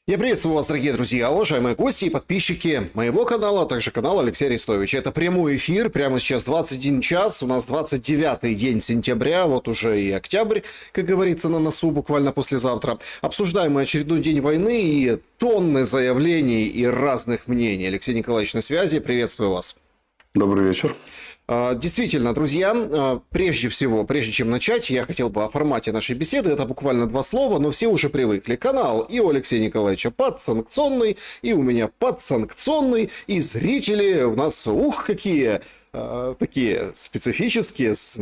Я приветствую вас, дорогие друзья, уважаемые гости и подписчики моего канала, а также канала Алексея Арестовича. Это прямой эфир, прямо сейчас 21 час, у нас 29-й день сентября, вот уже и октябрь, как говорится, на носу, буквально послезавтра. Обсуждаем мы очередной день войны и тонны заявлений и разных мнений. Алексей Николаевич на связи, приветствую вас. Добрый вечер. Действительно, друзья, прежде всего, прежде чем начать, я хотел бы о формате нашей беседы, это буквально два слова, но все уже привыкли. Канал и у Алексея Николаевича подсанкционный, и у меня подсанкционный, и зрители у нас, какие... такие специфические, с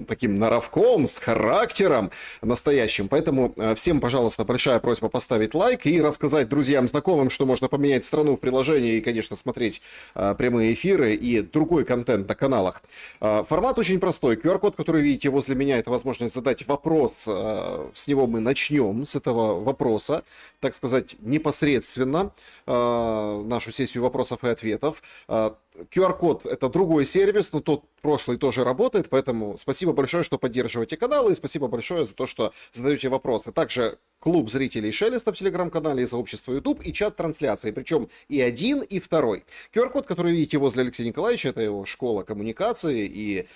таким норовком, с характером настоящим. Поэтому всем, пожалуйста, большая просьба поставить лайк и рассказать друзьям, знакомым, что можно поменять страну в приложении и, конечно, смотреть прямые эфиры и другой контент на каналах. Формат очень простой. QR-код, который видите возле меня, это возможность задать вопрос. С него мы начнем, с этого вопроса, так сказать, непосредственно нашу сессию вопросов и ответов. QR-код это другой сервис, но тот прошлый тоже работает, поэтому спасибо большое, что поддерживаете канал, и спасибо большое за то, что задаете вопросы. Также клуб зрителей Шелеста в телеграм-канале и сообщество YouTube, и чат трансляции, причем и один, и второй. QR-код, который видите возле Алексея Николаевича, это его школа коммуникации и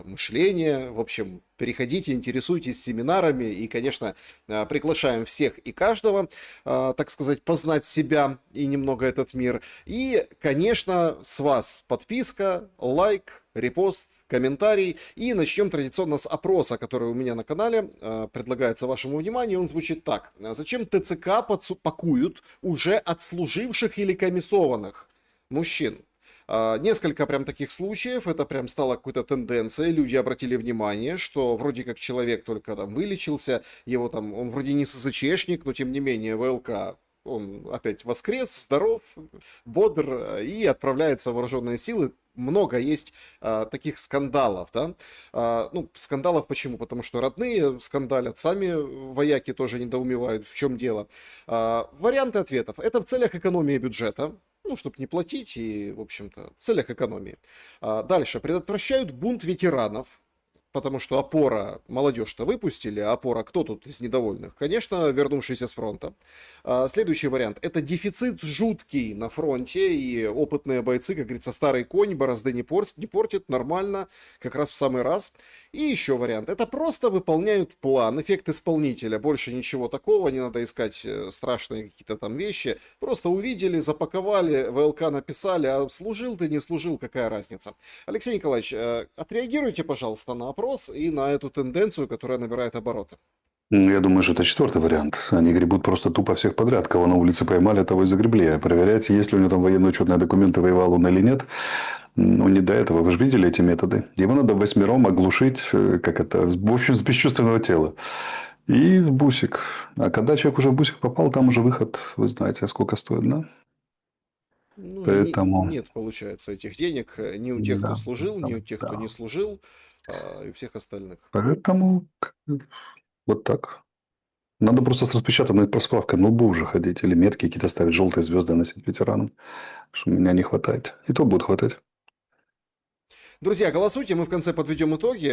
мышления. В общем, переходите, интересуйтесь семинарами и, конечно, приглашаем всех и каждого, так сказать, познать себя и немного этот мир. И, конечно, с вас подписка, лайк, репост, комментарий. И начнем традиционно с опроса, который у меня на канале предлагается вашему вниманию. Он звучит так. Зачем ТЦК пакуют уже отслуживших или комиссованных мужчин? Несколько прям таких случаев, это прям стало какой-то тенденцией, люди обратили внимание, что вроде как человек только там вылечился, его там, он вроде не СЗЧшник, но тем не менее ВЛК, он опять воскрес, здоров, бодр и отправляется в вооруженные силы. Много есть таких скандалов, да? Ну, скандалов почему? Потому что родные скандалят, сами вояки тоже недоумевают, в чем дело. Варианты ответов. Это в целях экономии бюджета, ну, чтобы не платить и, в общем-то, в целях экономии. Дальше. Предотвращают бунт ветеранов. Потому что опора, молодежь-то выпустили, а опора кто тут из недовольных? Конечно, вернувшиеся с фронта. Следующий вариант. Это дефицит жуткий на фронте, и опытные бойцы, как говорится, старый конь, борозды не портит, нормально, как раз в самый раз. И еще вариант. Это просто выполняют план, эффект исполнителя. Больше ничего такого, не надо искать страшные какие-то там вещи. Просто увидели, запаковали, ВЛК написали, а служил ты, не служил, какая разница? Алексей Николаевич, отреагируйте, пожалуйста, на опрос и на эту тенденцию, которая набирает обороты. Я думаю, что это четвертый вариант. Они гребут просто тупо всех подряд. Кого на улице поймали, того и загребли. А проверять, есть ли у него там военно-учетные документы, воевал он или нет, ну, не до этого. Вы же видели эти методы. Его надо восьмером оглушить, как это, в общем, с бесчувственного тела. И в бусик. А когда человек уже в бусик попал, там уже выход, вы знаете, сколько стоит, да? Ну, Поэтому, нет, получается, этих денег ни у тех, кто да, служил, ни у тех, кто не да. служил, и у всех остальных. Поэтому вот так. Надо просто с распечатанной справкой на лбу уже ходить. Или метки какие-то ставить, желтые звезды носить ветеранам. Что меня не хватает. И то будет хватать. Друзья, голосуйте, мы в конце подведем итоги.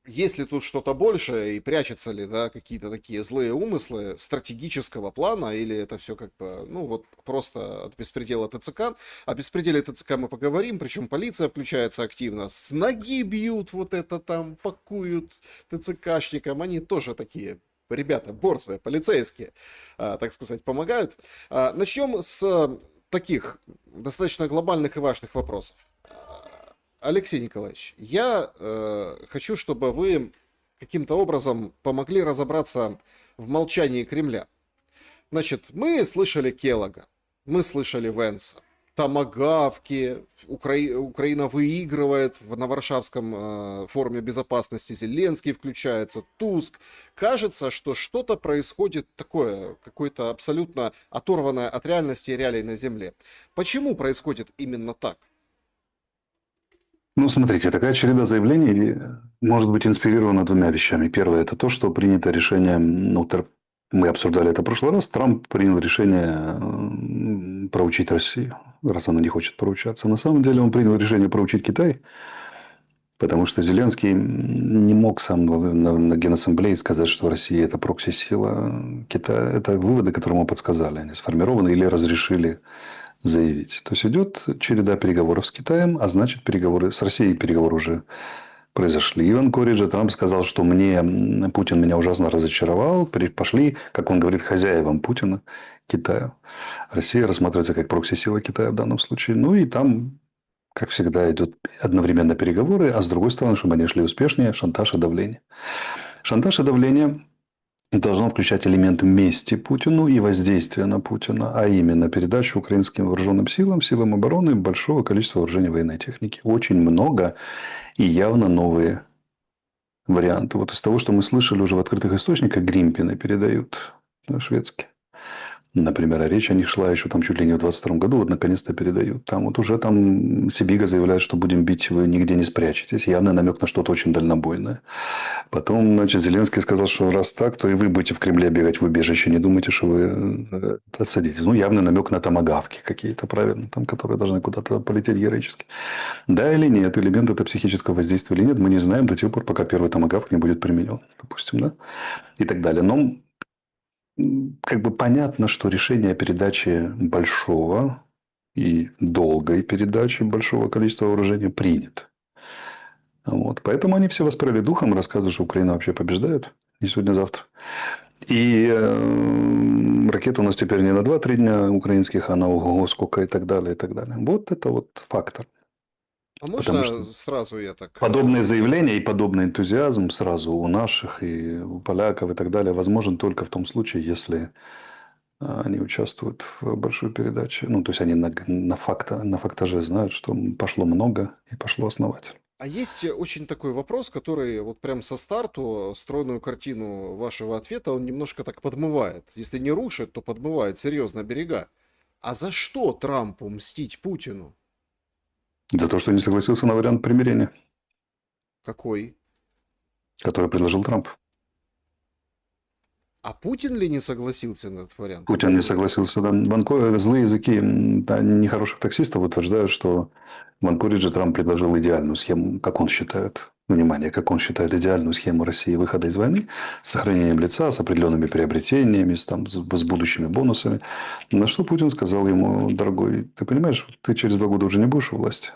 Есть ли тут что-то большее и прячутся ли, да, какие-то такие злые умыслы стратегического плана, или это все как бы, ну вот просто от беспредела ТЦК. О беспределе ТЦК мы поговорим, причем полиция включается активно, с ноги бьют вот это там, пакуют ТЦКшникам, они тоже такие ребята, борзые, полицейские, так сказать, помогают. Начнем с таких достаточно глобальных и важных вопросов. Алексей Николаевич, я хочу, чтобы вы каким-то образом помогли разобраться в молчании Кремля. Значит, мы слышали Келлога, мы слышали Венса, томагавки, Украина выигрывает на Варшавском форуме безопасности, Зеленский включается, Туск. Кажется, что что-то происходит такое, какое-то абсолютно оторванное от реальности и реалий на Земле. Почему происходит именно так? Ну, смотрите, такая череда заявлений может быть инспирирована двумя вещами. Первое – это то, что принято решение, ну, мы обсуждали это в прошлый раз, Трамп принял решение проучить Россию, раз она не хочет проучаться. На самом деле он принял решение проучить Китай. Потому что Зеленский не мог сам на Генассамблее сказать, что Россия – это прокси-сила Китая. Это выводы, которые ему подсказали. Они сформированы или разрешили заявить. То есть, идет череда переговоров с Китаем, а значит, переговоры с Россией переговоры уже произошли. В Анкоридже Трамп сказал, что Путин меня ужасно разочаровал. Пошли, как он говорит, хозяевам Путина, Китаю. Россия рассматривается как прокси-сила Китая в данном случае. Ну, и там, как всегда, идут одновременно переговоры, а с другой стороны, чтобы они шли успешнее, шантаж и давление. Шантаж и давление должно включать элемент мести Путину и воздействия на Путина, а именно передачу украинским вооруженным силам, силам обороны большого количества вооружений военной техники. Очень много и явно новые варианты. Вот из того, что мы слышали уже в открытых источниках, Гримпины передают шведские. Например, а речь о них шла еще там чуть ли не в 22 году, вот наконец-то передают. Там вот уже там Сибига заявляет, что будем бить, вы нигде не спрячетесь. Явный намек на что-то очень дальнобойное. Потом, значит, Зеленский сказал, что раз так, то и вы будете в Кремле бегать в убежище. Не думайте, что вы отсадитесь. Ну, явный намек на томагавки какие-то, правильно, там, которые должны куда-то полететь героически. Да или нет, элемент это психического воздействия или нет, мы не знаем до тех пор, пока первый томагавк не будет применен, допустим, да, и так далее. Но как бы понятно, что решение о передаче большого и долгой передачи большого количества вооружений принято. Вот. Поэтому они все воспряли духом, рассказывают, что Украина вообще побеждает не сегодня-завтра. И ракеты у нас теперь не на 2-3 дня украинских, а на ого, сколько и так далее, и так далее. Вот это вот фактор. А Потому можно что сразу я так... подобные заявления и подобный энтузиазм сразу у наших и у поляков и так далее возможен только в том случае, если они участвуют в большой передаче. Ну, то есть, они на фактаже знают, что пошло много и пошло основательно. А есть очень такой вопрос, который вот прям со старту стройную картину вашего ответа он немножко так подмывает. Если не рушит, то подмывает серьезно берега. А за что Трампу мстить Путину? За то, что не согласился на вариант примирения, Какой? который предложил Трамп. А Путин ли не согласился на этот вариант? Путин не согласился. Да. Злые языки нехороших таксистов утверждают, что в Анкоридже Трамп предложил идеальную схему, как он считает, внимание, как он считает идеальную схему России выхода из войны с сохранением лица, с определенными приобретениями, с будущими бонусами. На что Путин сказал ему: дорогой, ты понимаешь, ты через 2 года уже не будешь у власти.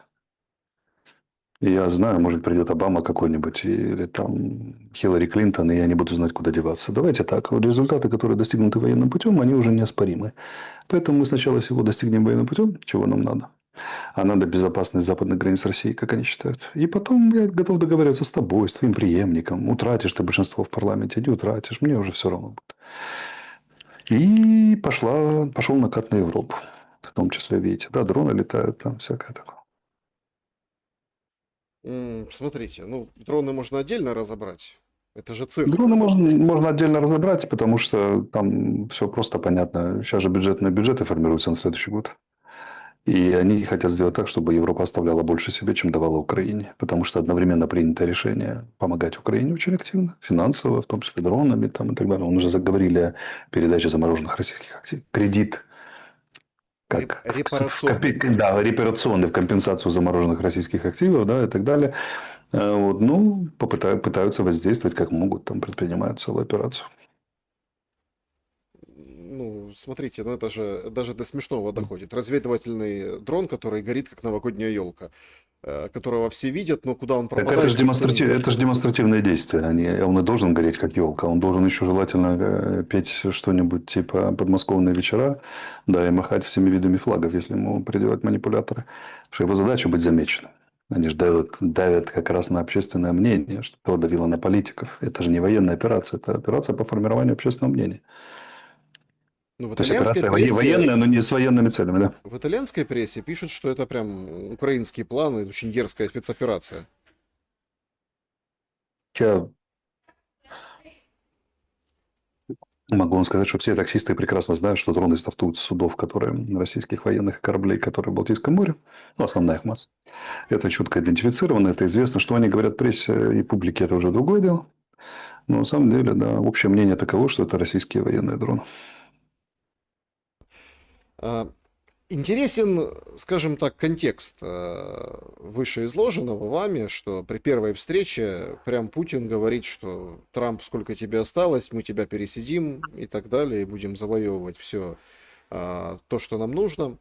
И я знаю, может, придет Обама какой-нибудь или там Хиллари Клинтон, и я не буду знать, куда деваться. Давайте так. Вот результаты, которые достигнуты военным путем, они уже неоспоримы. Поэтому мы сначала всего достигнем военным путем, чего нам надо. А надо безопасность западных границ России, как они считают. И потом я готов договариваться с тобой, с твоим преемником. Утратишь ты большинство в парламенте, не утратишь. Мне уже все равно будет. И пошел накат на Европу. В том числе, видите, да, дроны летают, там всякое такое. Смотрите, ну, дроны можно отдельно разобрать. Это же цирк. Дроны можно отдельно разобрать, потому что там все просто понятно. Сейчас же бюджеты формируются на следующий год. И они хотят сделать так, чтобы Европа оставляла больше себе, чем давала Украине. Потому что одновременно принято решение помогать Украине очень активно. Финансово, в том числе дронами там, и так далее. Мы уже заговорили о передаче замороженных российских активов. Кредит как Репарационный. да, репарационный в компенсацию замороженных российских активов, да, и так далее. Вот, ну, пытаются воздействовать как могут, там предпринимают целую операцию. Ну, смотрите, ну это же даже до смешного доходит. Разведывательный дрон, который горит, как новогодняя елка, которого все видят, но куда он Так пропадает, никто не видит. это же демонстративные действия. Он и должен гореть как елка. Он должен еще желательно петь что-нибудь типа «Подмосковные вечера», да, и махать всеми видами флагов, если ему придавать манипуляторы. Потому что его задача быть замеченным. Они же давят как раз на общественное мнение, что давило на политиков. Это же не военная операция, это операция по формированию общественного мнения. Ну, То есть операция военная, но не с военными целями, да? в итальянской прессе пишут, что это прям украинские планы, очень дерзкая спецоперация. Я могу вам сказать, что все таксисты прекрасно знают, что дроны стартуют с судов, которые российских военных кораблей, которые в Балтийском море, ну, основная их масса. Это четко идентифицировано, это известно. Что они говорят прессе и публике, это уже другое дело. Но на самом деле, да, общее мнение таково, что это российские военные дроны. А, Интересен, скажем так, контекст вышеизложенного вами, что при первой встрече прям Путин говорит, что Трамп, сколько тебе осталось, мы тебя пересидим и так далее, и будем завоевывать все то, что нам нужно.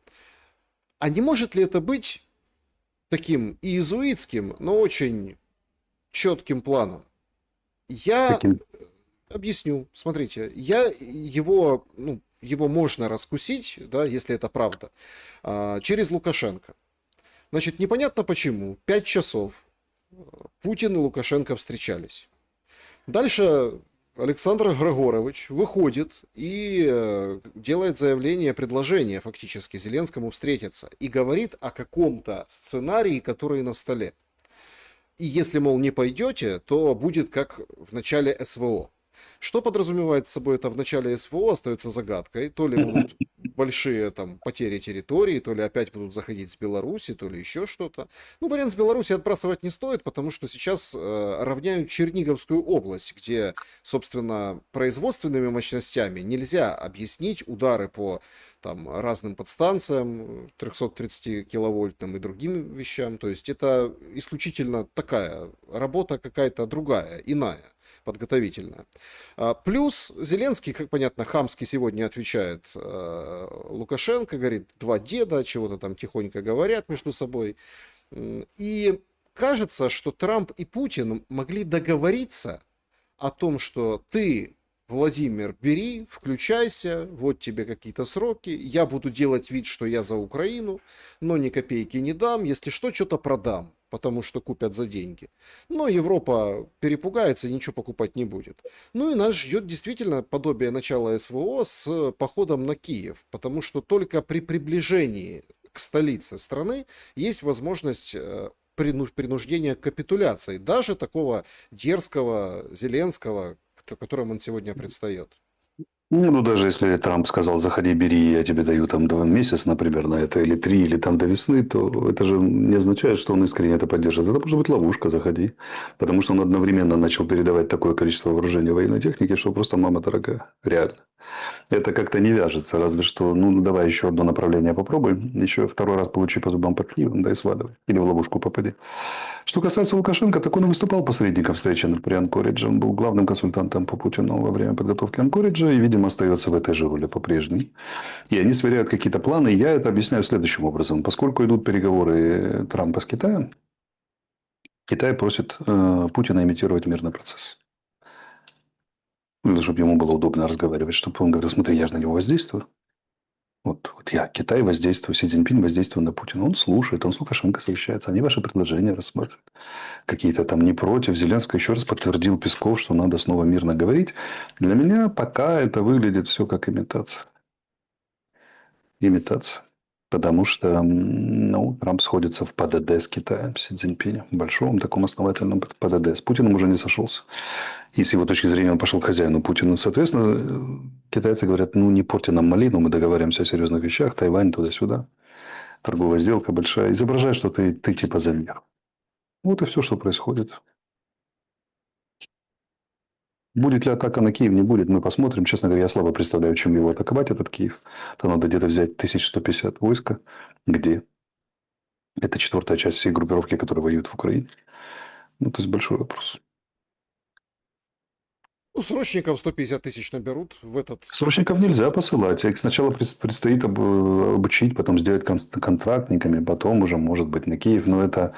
А не может ли это быть таким иезуитским, но очень четким планом? Я Каким? объясню. Смотрите, его можно раскусить, да, если это правда, через Лукашенко. Значит, непонятно почему. 5 часов Путин и Лукашенко встречались. Дальше Александр Григорович выходит и делает заявление, предложение фактически Зеленскому встретиться. И говорит о каком-то сценарии, который на столе. И если, мол, не пойдете, то будет как в начале СВО. Что подразумевает собой это в начале СВО, остается загадкой. То ли будут большие там потери территории, то ли опять будут заходить с Беларуси, то ли еще что-то. Ну, вариант с Беларуси отбрасывать не стоит, потому что сейчас равняют Черниговскую область, где, собственно, производственными мощностями нельзя объяснить удары по там, разным подстанциям, 330 киловольтным и другим вещам. То есть это исключительно такая работа какая-то другая, иная, подготовительная. Плюс Зеленский, как понятно, хамски сегодня отвечает Лукашенко, говорит, два деда, чего-то там тихонько говорят между собой. И кажется, что Трамп и Путин могли договориться о том, что ты, Владимир, бери, включайся, вот тебе какие-то сроки, я буду делать вид, что я за Украину, но ни копейки не дам, если что-то продам, потому что купят за деньги. Но Европа перепугается и ничего покупать не будет. Ну и нас ждет действительно подобие начала СВО с походом на Киев, потому что только при приближении к столице страны есть возможность принуждения к капитуляции, даже такого дерзкого Зеленского, которым он сегодня предстает. Ну, даже если Трамп сказал, заходи, бери, я тебе даю там 2 месяца, например, на это, или 3, или там до весны, то это же не означает, что он искренне это поддерживает. Это может быть ловушка, заходи. Потому что он одновременно начал передавать такое количество вооружения военной техники, что просто мама дорогая. Реально. Это как-то не вяжется. Разве что, ну, давай еще одно направление попробуй. Еще второй раз получи по зубам под Киевом, да и сваливай. Или в ловушку попади. Что касается Лукашенко, так он и выступал посредником встречи при Анкоридже. Он был главным консультантом по Путину во время подготовки Анкориджа и, видимо, остается в этой же роли по-прежнему. И они сверяют какие-то планы. Я это объясняю следующим образом. Поскольку идут переговоры Трампа с Китаем, Китай просит Путина имитировать мирный процесс. Чтобы ему было удобно разговаривать. Чтобы он говорил, смотри, я же на него воздействую. Вот я, Китай, воздействую, Си Цзиньпинь воздействует на Путина. Он слушает, он с Лукашенко совещается. Они ваши предложения рассматривают. Какие-то там не против. Зеленский еще раз подтвердил Песков, что надо снова мирно говорить. Для меня пока это выглядит все как имитация. Имитация. Потому что ну, Трамп сходится в ПДД с Китаем, с Си Цзиньпинем. В большом таком основательном ПДД. С Путиным уже не сошелся. И с его точки зрения он пошел к хозяину Путину. Соответственно, китайцы говорят, ну не порти нам малину, мы договариваемся о серьезных вещах. Тайвань туда-сюда. Торговая сделка большая. Изображай, что ты типа за мир. Вот и все, что происходит. Будет ли атака на Киев, не будет, мы посмотрим. Честно говоря, я слабо представляю, чем его атаковать, этот Киев. Там надо где-то взять 1150 войска. Где? Это четвертая часть всей группировки, которая воюет в Украине. Ну, то есть, большой вопрос. Ну, срочников 150 тысяч наберут в этот... Срочников нельзя посылать. Их сначала предстоит обучить, потом сделать контрактниками, потом уже, может быть, на Киев. Но это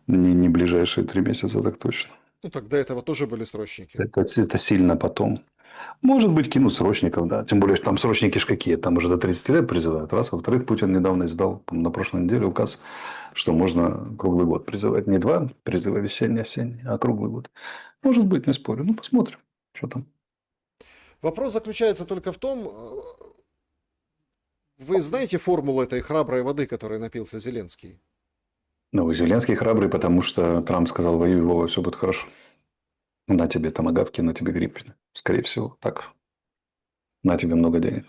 не ближайшие 3 месяца, так точно. Ну, так до этого тоже были срочники. Это сильно потом. Может быть, кинут срочников, да. Тем более, там срочники ж какие. Там уже до 30 лет призывают. Раз. Во-вторых, Путин недавно издал на прошлой неделе указ, что можно круглый год призывать. Не 2 призыва весенний-осенний, а круглый год. Может быть, не спорю. Ну, посмотрим, что там. Вопрос заключается только в том, вы знаете формулу этой храброй воды, которой напился Зеленский? Ну, Зеленский храбрый, потому что Трамп сказал, воюй, Вова, все будет хорошо. На тебе томагавки, на тебе Гриппины. Скорее всего, так. На тебе много денег.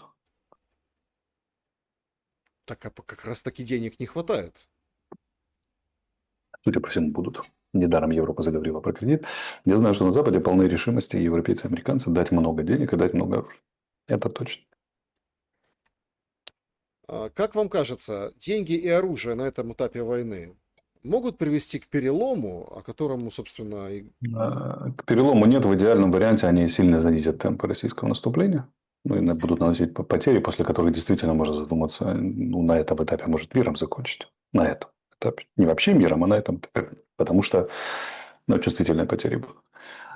Так а как раз таки денег не хватает. Судя по всему, будут. Недаром Европа заговорила про кредит. Я знаю, что на Западе полны решимости европейцы и американцы дать много денег и дать много оружия. Это точно. Как вам кажется, деньги и оружие на этом этапе войны могут привести к перелому, о котором, собственно, и... К перелому нет. В идеальном варианте они сильно занизят темпы российского наступления. Ну, и будут наносить потери, после которых действительно можно задуматься, ну, на этом этапе может миром закончить. На этом этапе. Не вообще миром, а на этом этапе. Потому что ну, чувствительные потери будут.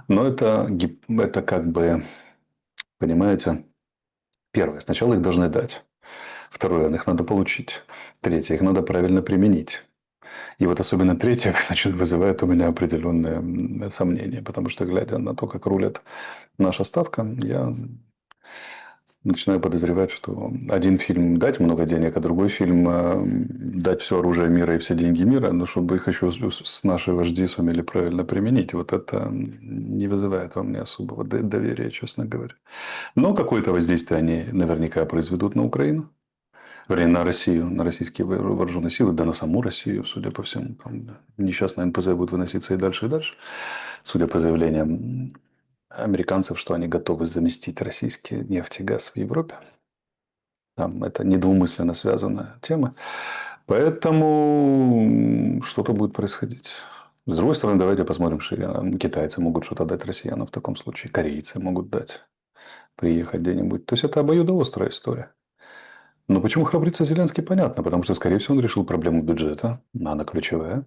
Но это как бы, понимаете, первое. Сначала их должны дать. Второе, их надо получить. Третье, их надо правильно применить. И вот особенно третье, значит, вызывает у меня определенные сомнения, потому что, глядя на то, как рулит наша ставка, я начинаю подозревать, что один фильм дать много денег, а другой фильм дать все оружие мира и все деньги мира, но чтобы их еще с нашей вожди сумели правильно применить. Вот это не вызывает во мне особого доверия, честно говоря. Но какое-то воздействие они наверняка произведут на Украину. Вернее, на Россию, на российские вооруженные силы, да на саму Россию, судя по всему. Там несчастный НПЗ будет выноситься и дальше, и дальше. Судя по заявлениям американцев, что они готовы заместить российский нефть и газ в Европе. Там это недвумысленно связанная тема. Поэтому что-то будет происходить. С другой стороны, давайте посмотрим шире. Китайцы могут что-то дать россиянам в таком случае. Корейцы могут дать. Приехать где-нибудь. То есть, это обоюдоострая история. Но почему храбрится Зеленский, понятно. Потому что, скорее всего, он решил проблему бюджета. Она ключевая.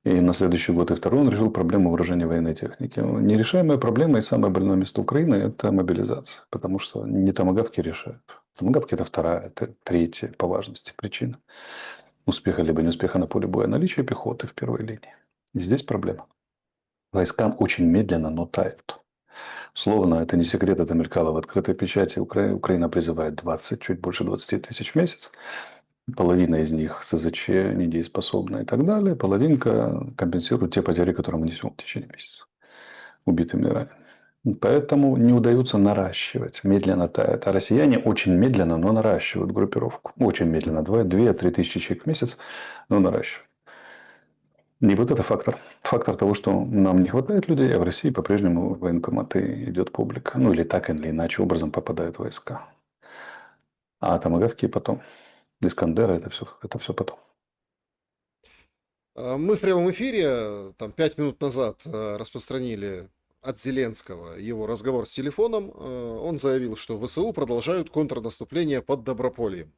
И на следующий год и второй он решил проблему вооружения военной техники. Нерешаемая проблема и самое больное место Украины – это мобилизация. Потому что не томагавки решают. Томагавки – это вторая, это третья по важности причина успеха либо неуспеха на поле боя. Наличие пехоты в первой линии. И здесь проблема. Войска очень медленно, но тают. Словно, это не секрет, это мелькало в открытой печати. Украина призывает 20, чуть больше 20 тысяч в месяц. Половина из них СЗЧ недееспособна и так далее. Половинка компенсирует те потери, которые мы несем в течение месяца. Убитыми и ранеными. Поэтому не удается наращивать. Медленно тает. А россияне очень медленно, но наращивают группировку. Очень медленно. 2-3 тысячи человек в месяц, но наращивают. И вот это фактор. Фактор того, что нам не хватает людей, а в России по-прежнему в военкоматы идет публика. Ну, или так или иначе образом попадают войска. А томагавки потом. Искандеры, это все потом. Мы в прямом эфире, там, 5 минут назад распространили от Зеленского его разговор с телефоном. Он заявил, что ВСУ продолжают контрнаступление под Добропольем.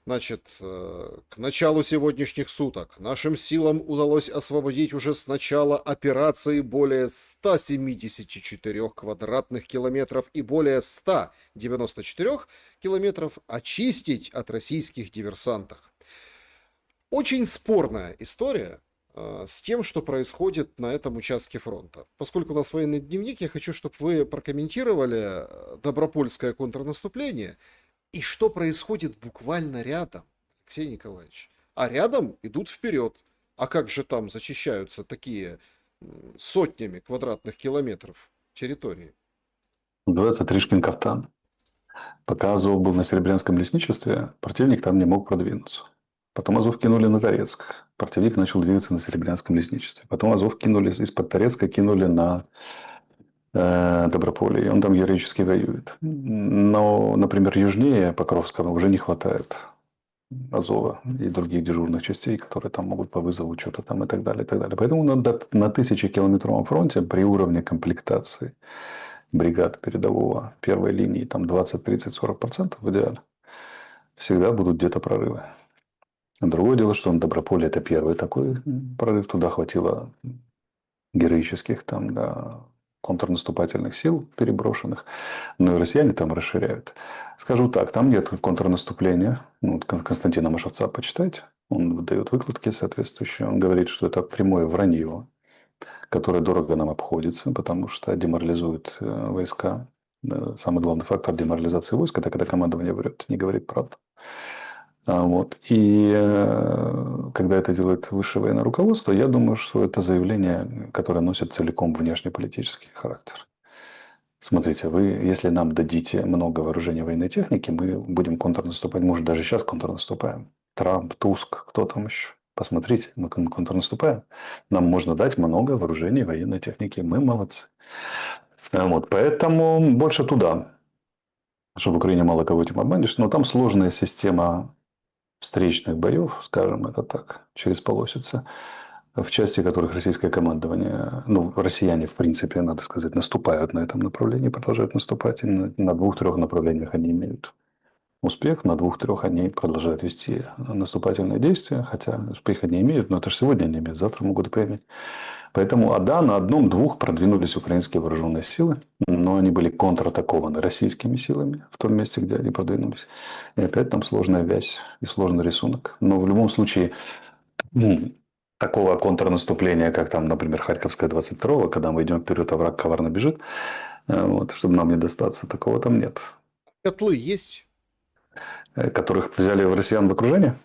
Значит, к началу сегодняшних суток нашим силам удалось освободить уже с начала операции более 174 квадратных километров и более 194 километров очистить от российских диверсантов. Очень спорная история с тем, что происходит на этом участке фронта. Поскольку у нас военный дневник, я хочу, чтобы вы прокомментировали Добропольское контрнаступление и что происходит буквально рядом, Алексей Николаевич. А рядом идут вперед. А как же там зачищаются такие сотнями квадратных километров территории? Называется Тришкин кафтан. Пока Азов был на Серебрянском лесничестве, противник там не мог продвинуться. Потом Азов кинули на Торецк. Противник начал двигаться на Серебрянском лесничестве. Потом Азов кинули из-под Торецка, кинули на Доброполье. И он там героически воюет. Но, например, южнее Покровского уже не хватает Азова и других дежурных частей, которые там могут по вызову что-то там и так далее, и так далее. Поэтому на 1000-километровом фронте при уровне комплектации бригад передового первой линии там 20, 30, 40% в идеале всегда будут где-то прорывы. Другое дело, что на Доброполе это первый такой прорыв. Туда хватило героических там, да, контрнаступательных сил переброшенных. Но и россияне там расширяют. Скажу так, там нет контрнаступления. Ну, вот Константина Машевца почитайте. Он выдает выкладки соответствующие. Он говорит, что это прямое вранье, которое дорого нам обходится, потому что деморализует войска. Самый главный фактор деморализации войск – это когда командование врет, не говорит правду. Вот. И когда это делает высшее военное руководство, я думаю, что это заявление, которое носит целиком внешнеполитический характер. Смотрите, вы, если нам дадите много вооружения военной техники, мы будем контрнаступать. Может, даже сейчас контрнаступаем. Трамп, Туск, кто там еще? Посмотрите, мы контрнаступаем. Нам можно дать много вооружений военной техники. Мы молодцы. Вот, поэтому больше туда. что в Украине мало кого этим обманешь, но там сложная система встречных боев, скажем это так, через полосица, в части которых российское командование, ну, россияне, в принципе, надо сказать, наступают на этом направлении, продолжают наступать, и на двух-трех направлениях они имеют успех, на двух-трех они продолжают вести наступательные действия, хотя успеха не имеют, но это же сегодня они имеют, завтра могут и поиметь. Поэтому, да, на одном-двух продвинулись украинские вооруженные силы, но они были контратакованы российскими силами в том месте, где они продвинулись. И опять там сложная вязь и сложный рисунок. Но в любом случае, такого контрнаступления, как там, например, Харьковская 22-го, когда мы идем вперед, а враг коварно бежит, вот, чтобы нам не достаться, такого там нет. Котлы есть? Которых взяли в россиян в окружение?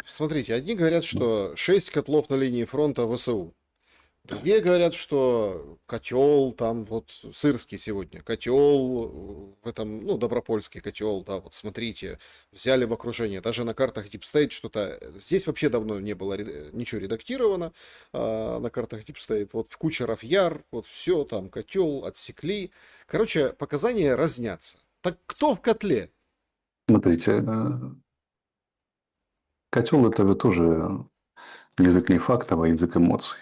Смотрите, одни говорят, что 6 котлов на линии фронта ВСУ. Другие говорят, что котел, там вот Сырский сегодня, котел в этом, ну, Добропольский котел, да, вот смотрите, взяли в окружение. Даже на картах Deep State что-то... Здесь вообще давно не было ничего редактировано на картах Deep State. Вот в Кучеров Яр, вот все, там котел, отсекли. Короче, показания разнятся. Так кто в котле? Смотрите, котел это вы тоже язык не фактов, а язык эмоций.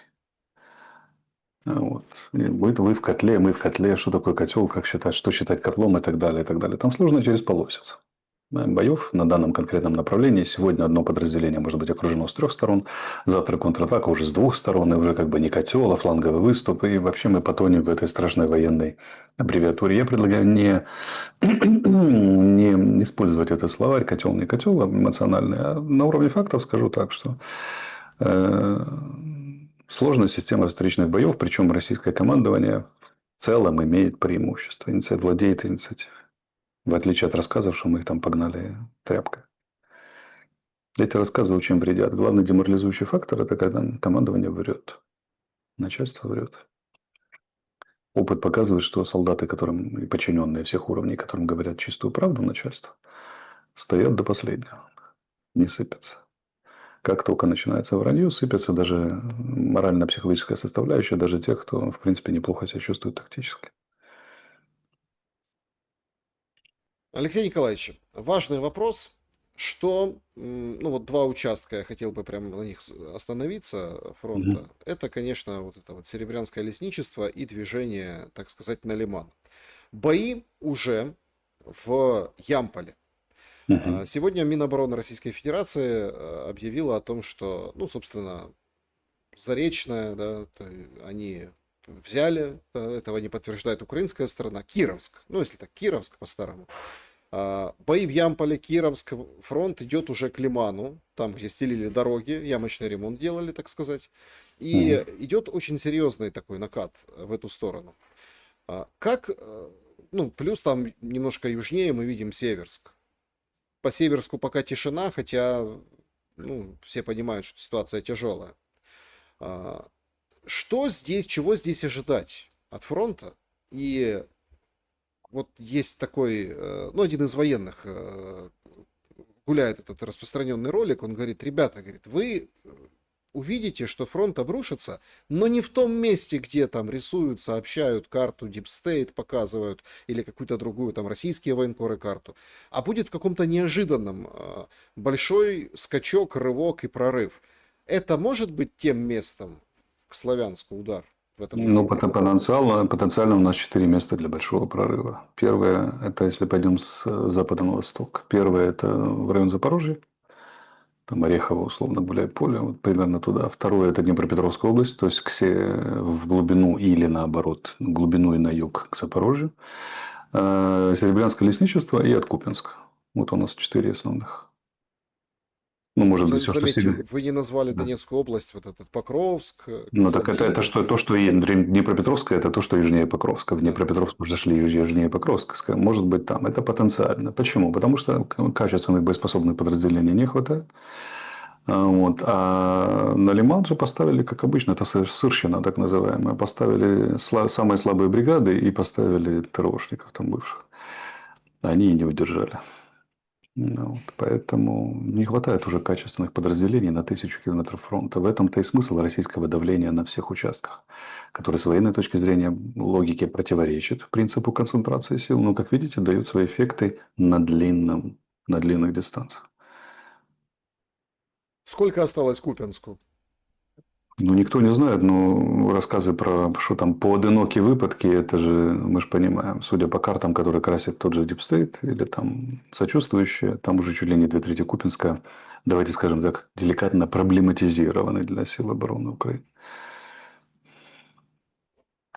Вот. Вы в котле, мы в котле, что такое котел, как считать, что считать котлом и так далее, и так далее. Там сложно через полосиц. Боев на данном конкретном направлении. Сегодня одно подразделение может быть окружено с 3 сторон, завтра контратака уже с 2 сторон, и уже как бы не котел, а фланговый выступ. И вообще мы потонем в этой страшной военной аббревиатуре. Я предлагаю не использовать этот словарь котел, не котел, а эмоциональный. А на уровне фактов скажу так, что сложная система встречных боев, причем российское командование в целом имеет преимущество, владеет инициативой. В отличие от рассказов, что мы их там погнали тряпкой. Эти рассказы очень вредят. Главный деморализующий фактор – это когда командование врет. Начальство врет. Опыт показывает, что солдаты, которым и подчиненные всех уровней, которым говорят чистую правду начальство, стоят до последнего, не сыпятся. Как только начинается вранье, сыпется даже морально-психологическая составляющая, даже тех, кто, в принципе, неплохо себя чувствует тактически. Алексей Николаевич, важный вопрос. Что, ну вот два участка, я хотел бы прямо на них остановиться, фронта. Мгм. Это, конечно, вот это вот Серебрянское лесничество и движение, так сказать, на Лиман. Бои уже в Ямполе. Мгм. Сегодня Минобороны Российской Федерации объявила о том, что, ну, собственно, Заречное, да, они взяли, этого не подтверждает украинская сторона, Кировск, ну, если так, Кировск по-старому. Бои в Ямполе, Кировск, фронт идет уже к Лиману, там, где стелили дороги, ямочный ремонт делали, так сказать. И Мгм. идет очень серьезный такой накат в эту сторону. Как, ну, плюс там немножко южнее мы видим Северск. По Северску пока тишина, хотя, ну, все понимают, что ситуация тяжелая. А, Что здесь, чего здесь ожидать от фронта? И вот есть такой, ну, один из военных гуляет этот распространенный ролик, он говорит, ребята, говорит, вы увидите, что фронт обрушится, но не в том месте, где там рисуют, сообщают карту Deep State, показывают, или какую-то другую, там, российские военкоры карту, а будет в каком-то неожиданном большой скачок, рывок и прорыв. Это может быть тем местом к Славянску удар в этом Ну, направлении? потенциально у нас 4 места для большого прорыва. Первое – это если пойдем с запада на восток. Первое – это в район Запорожья. Там Орехово, условно, Гуляй-Поле, вот примерно туда. Второе – это Днепропетровская область, то есть в глубину или наоборот, в глубину и на юг к Запорожью. Серебрянское лесничество и Откупинск. Вот у нас 4 основных. Ну, может быть, все, что Заметьте, сильно. вы не назвали Да. Донецкую область, вот этот Покровск, Ну, так это что, Константиновка. то, что Днепропетровская, это то, что южнее Покровска. В Да. Днепропетровск уже зашли южнее Покровска. Может быть, там. Это потенциально. Почему? Потому что качественных боеспособных подразделений не хватает. Вот. А на Лиман же поставили, как обычно, это сырщина, так называемая. Поставили самые слабые бригады и поставили ТРОшников там бывших. Они и не удержали. Ну, вот, поэтому не хватает уже качественных подразделений на 1000 километров фронта. В этом-то и смысл российского давления на всех участках, который с военной точки зрения логике противоречит принципу концентрации сил, но, как видите, дает свои эффекты на длинных дистанциях. Сколько осталось Купянску? Ну, никто не знает, но рассказы про, что там поодинокие выпадки, это же, мы же понимаем, судя по картам, которые красит тот же Дипстейт или там сочувствующие, там уже чуть ли не 2/3 Купинска, давайте скажем так, деликатно проблематизированы для сил обороны Украины.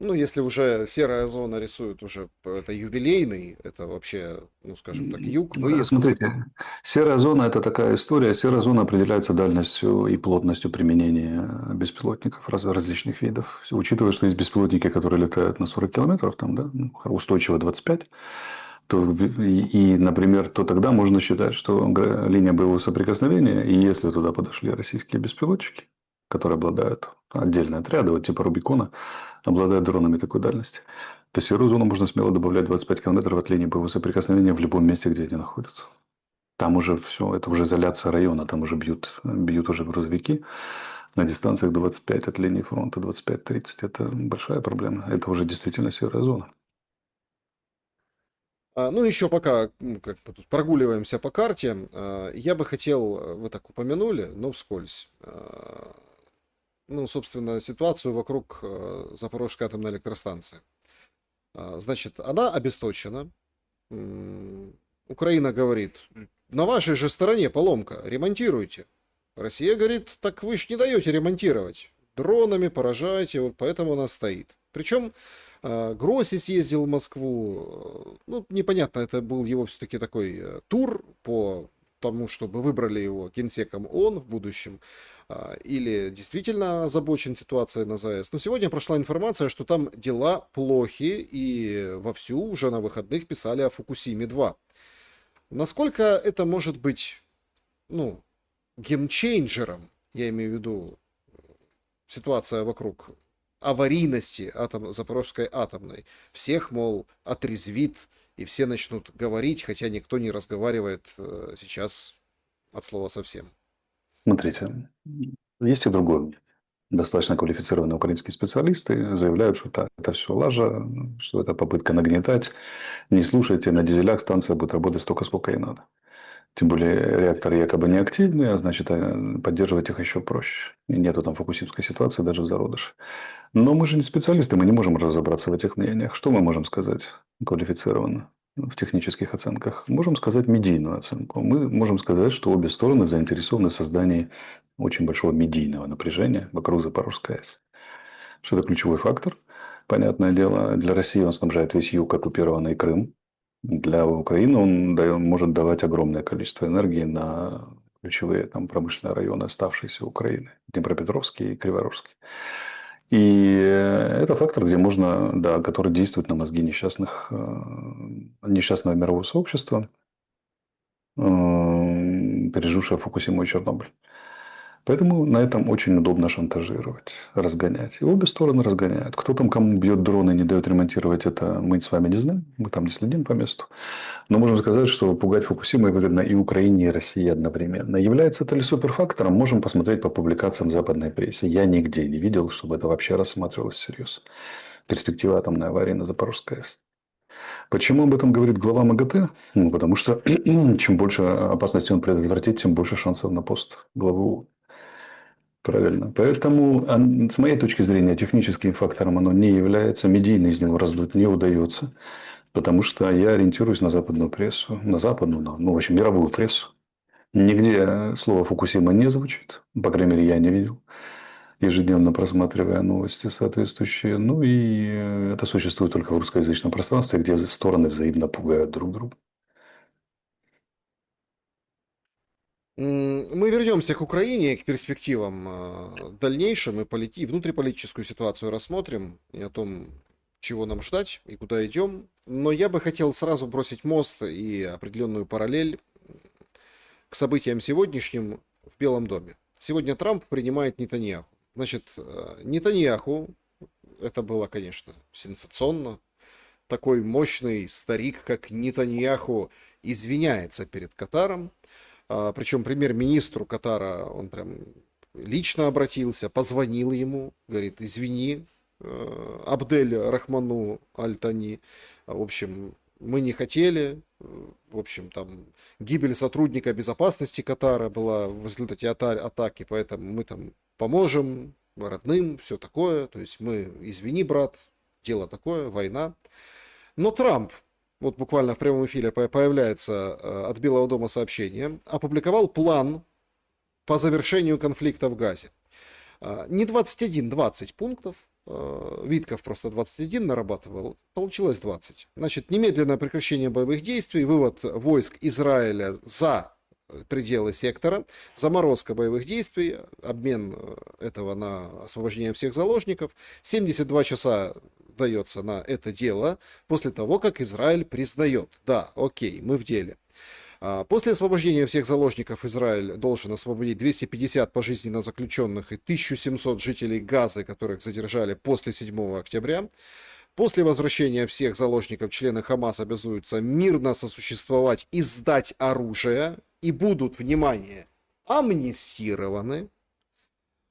Ну, если уже серая зона рисует уже, это юбилейный, это вообще, ну, скажем так, юг, выезд. Смотрите, серая зона – это такая история. Серая зона определяется дальностью и плотностью применения беспилотников различных видов. Учитывая, что есть беспилотники, которые летают на 40 километров, там, да, ну, устойчиво 25, например, то тогда можно считать, что линия боевого соприкосновения, и если туда подошли российские беспилотчики, которые обладают отдельные отряды, вот типа Рубикона, обладают дронами такой дальности, то серую зону можно смело добавлять 25 километров от линии боевого соприкосновения в любом месте, где они находятся. Там уже все, это уже изоляция района, там уже бьют уже грузовики на дистанциях 25 от линии фронта, 25-30. Это большая проблема. Это уже действительно серая зона. Ну, еще пока, как мы тут прогуливаемся по карте, я бы хотел, вы так упомянули, но вскользь, ну, собственно, ситуацию вокруг Запорожской атомной электростанции. Значит, она обесточена. Украина говорит, на вашей же стороне поломка, ремонтируйте. Россия говорит, так вы ж не даете ремонтировать. Дронами поражаете, вот поэтому она стоит. Причем Гросси съездил в Москву. Ну, непонятно, это был его все-таки такой тур по тому, чтобы выбрали его генсеком ООН в будущем, или действительно озабочен ситуацией на ЗАЭС. Но сегодня прошла информация, что там дела плохи, и вовсю уже на выходных писали о Фукусиме-2. Насколько это может быть, ну, геймчейнджером, я имею в виду ситуация вокруг аварийности Запорожской атомной. Всех, мол, отрезвит, и все начнут говорить, хотя никто не разговаривает сейчас от слова совсем. Смотрите, есть и другое. Достаточно квалифицированные украинские специалисты заявляют, что это все лажа, что это попытка нагнетать. Не слушайте, на дизелях станция будет работать столько, сколько ей надо. Тем более реакторы якобы неактивные, а значит, поддерживать их еще проще. И нету там фукусимской ситуации даже в зародыше. Но мы же не специалисты, мы не можем разобраться в этих мнениях. Что мы можем сказать квалифицированно в технических оценках? Можем сказать медийную оценку. Мы можем сказать, что обе стороны заинтересованы в создании очень большого медийного напряжения вокруг Запорожской АЭС. Что это ключевой фактор. Понятное дело, для России он снабжает весь юг, оккупированный Крым. Для Украины он может давать огромное количество энергии на ключевые там, промышленные районы оставшиеся Украины. Днепропетровский и Криворожский. И это фактор, где можно, да, который действует на мозги несчастного мирового сообщества, пережившего Фукусиму и Чернобыль. Поэтому на этом очень удобно шантажировать, разгонять. И обе стороны разгоняют. Кто там кому бьет дроны и не дает ремонтировать, это мы с вами не знаем. Мы там не следим по месту. Но можем сказать, что пугать Фукусимой выгодно и Украине, и России одновременно. Является это ли суперфактором? Можем посмотреть по публикациям западной прессы. Я нигде не видел, чтобы это вообще рассматривалось всерьез. Перспектива атомной аварии на Запорожской АЭС. Почему об этом говорит глава МАГАТЭ? Ну, потому что чем больше опасности он предотвратит, тем больше шансов на пост главы ООН. Правильно. Поэтому, с моей точки зрения, техническим фактором оно не является. Медийно из него раздуть не удается. Потому что я ориентируюсь на западную прессу. На западную, ну, в общем, мировую прессу. Нигде слово Фукусима не звучит. По крайней мере, я не видел. Ежедневно просматривая новости соответствующие. Ну, и это существует только в русскоязычном пространстве, где стороны взаимно пугают друг друга. Мы вернемся к Украине, к перспективам дальнейшим, и внутриполитическую ситуацию рассмотрим, и о том, чего нам ждать и куда идем. Но я бы хотел сразу бросить мост и определенную параллель к событиям сегодняшним в Белом доме. Сегодня Трамп принимает Нетаньяху. Значит, Нетаньяху, это было, конечно, сенсационно. такой мощный старик, как Нетаньяху, извиняется перед Катаром. Причем премьер-министру Катара он прям лично обратился, позвонил ему, говорит, извини, Абдель Рахману Аль-Тани. В общем, мы не хотели. В общем, там гибель сотрудника безопасности Катара была в результате атаки, поэтому мы там поможем родным, все такое. То есть мы, извини, брат, дело такое, война. Но Трамп, вот буквально в прямом эфире появляется от Белого дома сообщение, опубликовал план по завершению конфликта в Газе. Не 21, 20 пунктов. Витков просто 21 нарабатывал, получилось 20. Значит, немедленное прекращение боевых действий, вывод войск Израиля за пределы сектора, заморозка боевых действий, обмен этого на освобождение всех заложников. 72 часа дается на это дело после того, как Израиль признает, да, окей, мы в деле. После освобождения всех заложников Израиль должен освободить 250 пожизненно заключенных и 1700 жителей Газы, которых задержали после 7 октября. После возвращения всех заложников члены Хамас обязуются мирно сосуществовать и сдать оружие, и будут, внимание, амнистированы.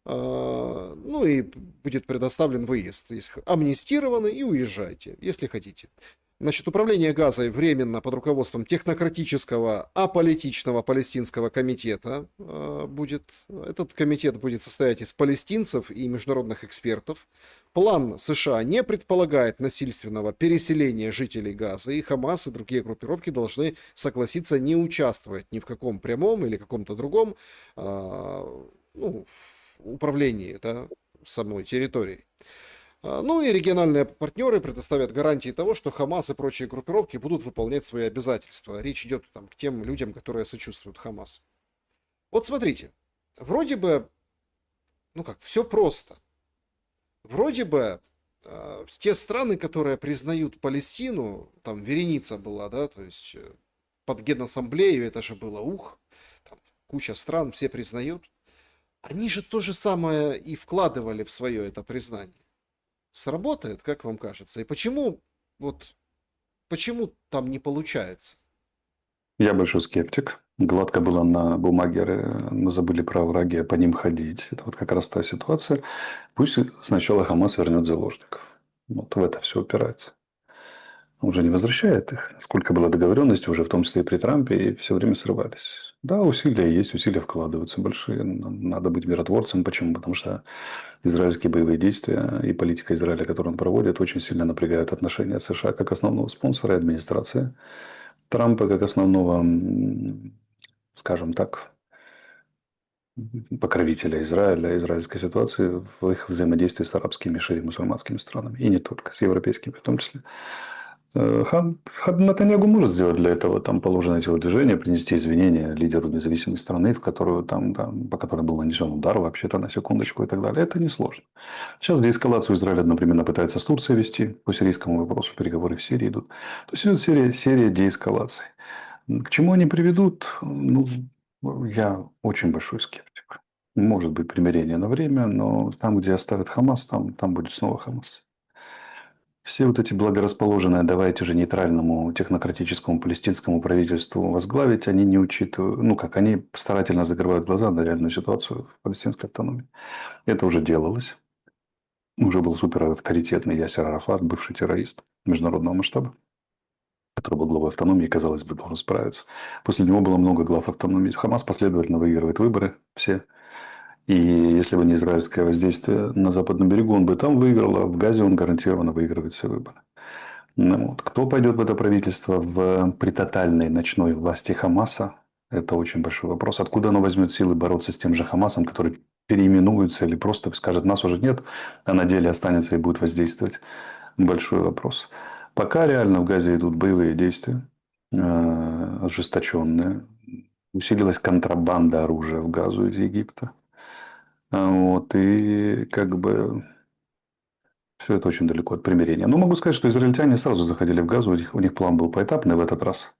Ну и будет предоставлен выезд. То есть амнистированы и уезжайте, если хотите. Значит, управление Газой временно под руководством технократического, аполитичного палестинского комитета будет. Этот комитет будет состоять из палестинцев и международных экспертов. План США не предполагает насильственного переселения жителей Газы, и Хамас и другие группировки должны согласиться не участвовать ни в каком прямом или каком-то другом управлении, да, самой территорией. Ну и региональные партнеры предоставят гарантии того, что Хамас и прочие группировки будут выполнять свои обязательства. Речь идет там к тем людям, которые сочувствуют Хамас. Вот смотрите, вроде бы, все просто. Вроде бы те страны, которые признают Палестину, там вереница была, да, то есть под Генассамблею это же было там куча стран, все признают. Они же то же самое и вкладывали в свое это признание. Сработает, как вам кажется? И почему там не получается? Я большой скептик. Гладко было на бумаге, мы забыли про враги, по ним ходить. Это вот как раз та ситуация. Пусть сначала Хамас вернет заложников. Вот в это все упирается. Он уже не возвращает их. Сколько было договоренностей уже, в том числе и при Трампе, и все время срывались. Да, усилия есть, усилия вкладываются большие. Надо быть миротворцем. Почему? Потому что израильские боевые действия и политика Израиля, которую он проводит, очень сильно напрягают отношения США как основного спонсора и администрации Трампа как основного, скажем так, покровителя Израиля, израильской ситуации в их взаимодействии с арабскими мусульманскими странами. И не только, с европейскими в том числе. Натаньягу может сделать для этого там положенное телодвижение, принести извинения лидеру независимой страны, по которой был нанесен удар, вообще-то на секундочку и так далее. Это несложно. Сейчас деэскалацию Израиль одновременно пытается с Турцией вести по сирийскому вопросу, переговоры в Сирии идут. То есть идет серия деэскалаций. К чему они приведут? Я очень большой скептик. Может быть примирение на время, но там, где оставят Хамас, там будет снова Хамас. Все вот эти благорасположенные, давайте же нейтральному технократическому палестинскому правительству возглавить, они не учитывают, они старательно закрывают глаза на реальную ситуацию в палестинской автономии. Это уже делалось. Уже был суперавторитетный Ясер Арафат, бывший террорист международного масштаба, который был главой автономии, казалось бы, должен справиться. После него было много глав автономии. Хамас последовательно выигрывает выборы все. И если бы не израильское воздействие на Западном берегу, он бы там выиграл, а в Газе он гарантированно выигрывает все выборы. Кто пойдет в это правительство при тотальной ночной власти Хамаса, это очень большой вопрос. Откуда оно возьмет силы бороться с тем же Хамасом, который переименуется или просто скажет, нас уже нет, а на деле останется и будет воздействовать? Большой вопрос. Пока реально в Газе идут боевые действия, ожесточенные. Усилилась контрабанда оружия в Газу из Египта. И все это очень далеко от примирения. Но могу сказать, что израильтяне сразу заходили в Газу, у них план был поэтапный в этот раз.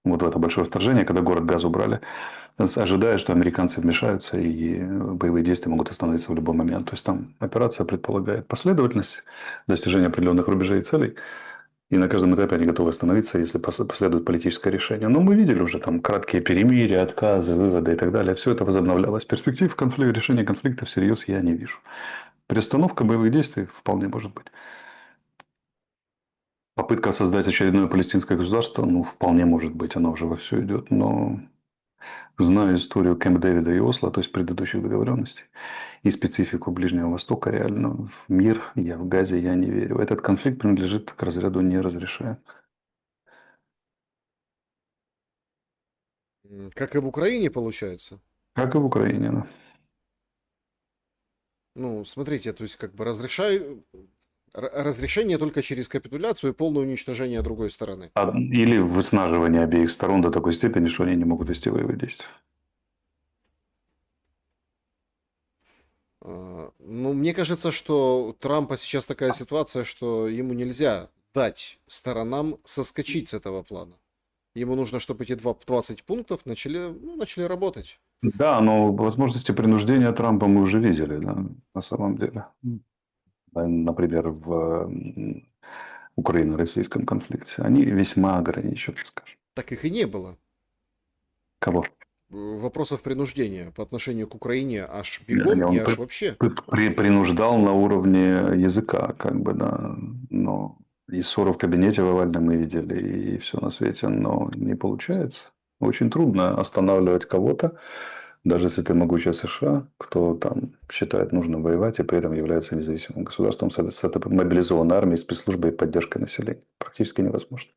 Вот в это большое вторжение, когда город Газу брали, ожидая, что американцы вмешаются и боевые действия могут остановиться в любой момент. То есть там операция предполагает последовательность достижения определенных рубежей и целей. И на каждом этапе они готовы остановиться, если последует политическое решение. Но мы видели уже там краткие перемирия, отказы, выводы и так далее. Все это возобновлялось. Перспектив решения конфликта всерьез я не вижу. Приостановка боевых действий вполне может быть. Попытка создать очередное палестинское государство, ну, вполне может быть, оно уже вовсю идет. Но зная историю Кэмп Дэвида и Осло, то есть предыдущих договоренностей, и специфику Ближнего Востока, реально в мир, я в Газе, я не верю. Этот конфликт принадлежит к разряду неразрешаемых. Как и в Украине, получается. Как и в Украине, да. Ну, смотрите, то есть как бы разрешение только через капитуляцию и полное уничтожение другой стороны. Или выснаживание обеих сторон до такой степени, что они не могут вести боевые действия. Ну, мне кажется, что у Трампа сейчас такая ситуация, что ему нельзя дать сторонам соскочить с этого плана. Ему нужно, чтобы эти 20 пунктов начали работать. Да, но возможности принуждения Трампа мы уже видели, да, на самом деле. Например, в Украино-российском конфликте. Они весьма ограничены, скажем. Так их и не было. Кого? Вопросов принуждения по отношению к Украине аж Не, бегом и он аж вообще. принуждал на уровне языка, как бы, да. Но и ссоры в кабинете в овальном мы видели, и все на свете, но не получается. Очень трудно останавливать кого-то, даже если ты могучая США, кто там считает нужным воевать и при этом является независимым государством с этой мобилизованной армией, спецслужбой и поддержкой населения. Практически невозможно.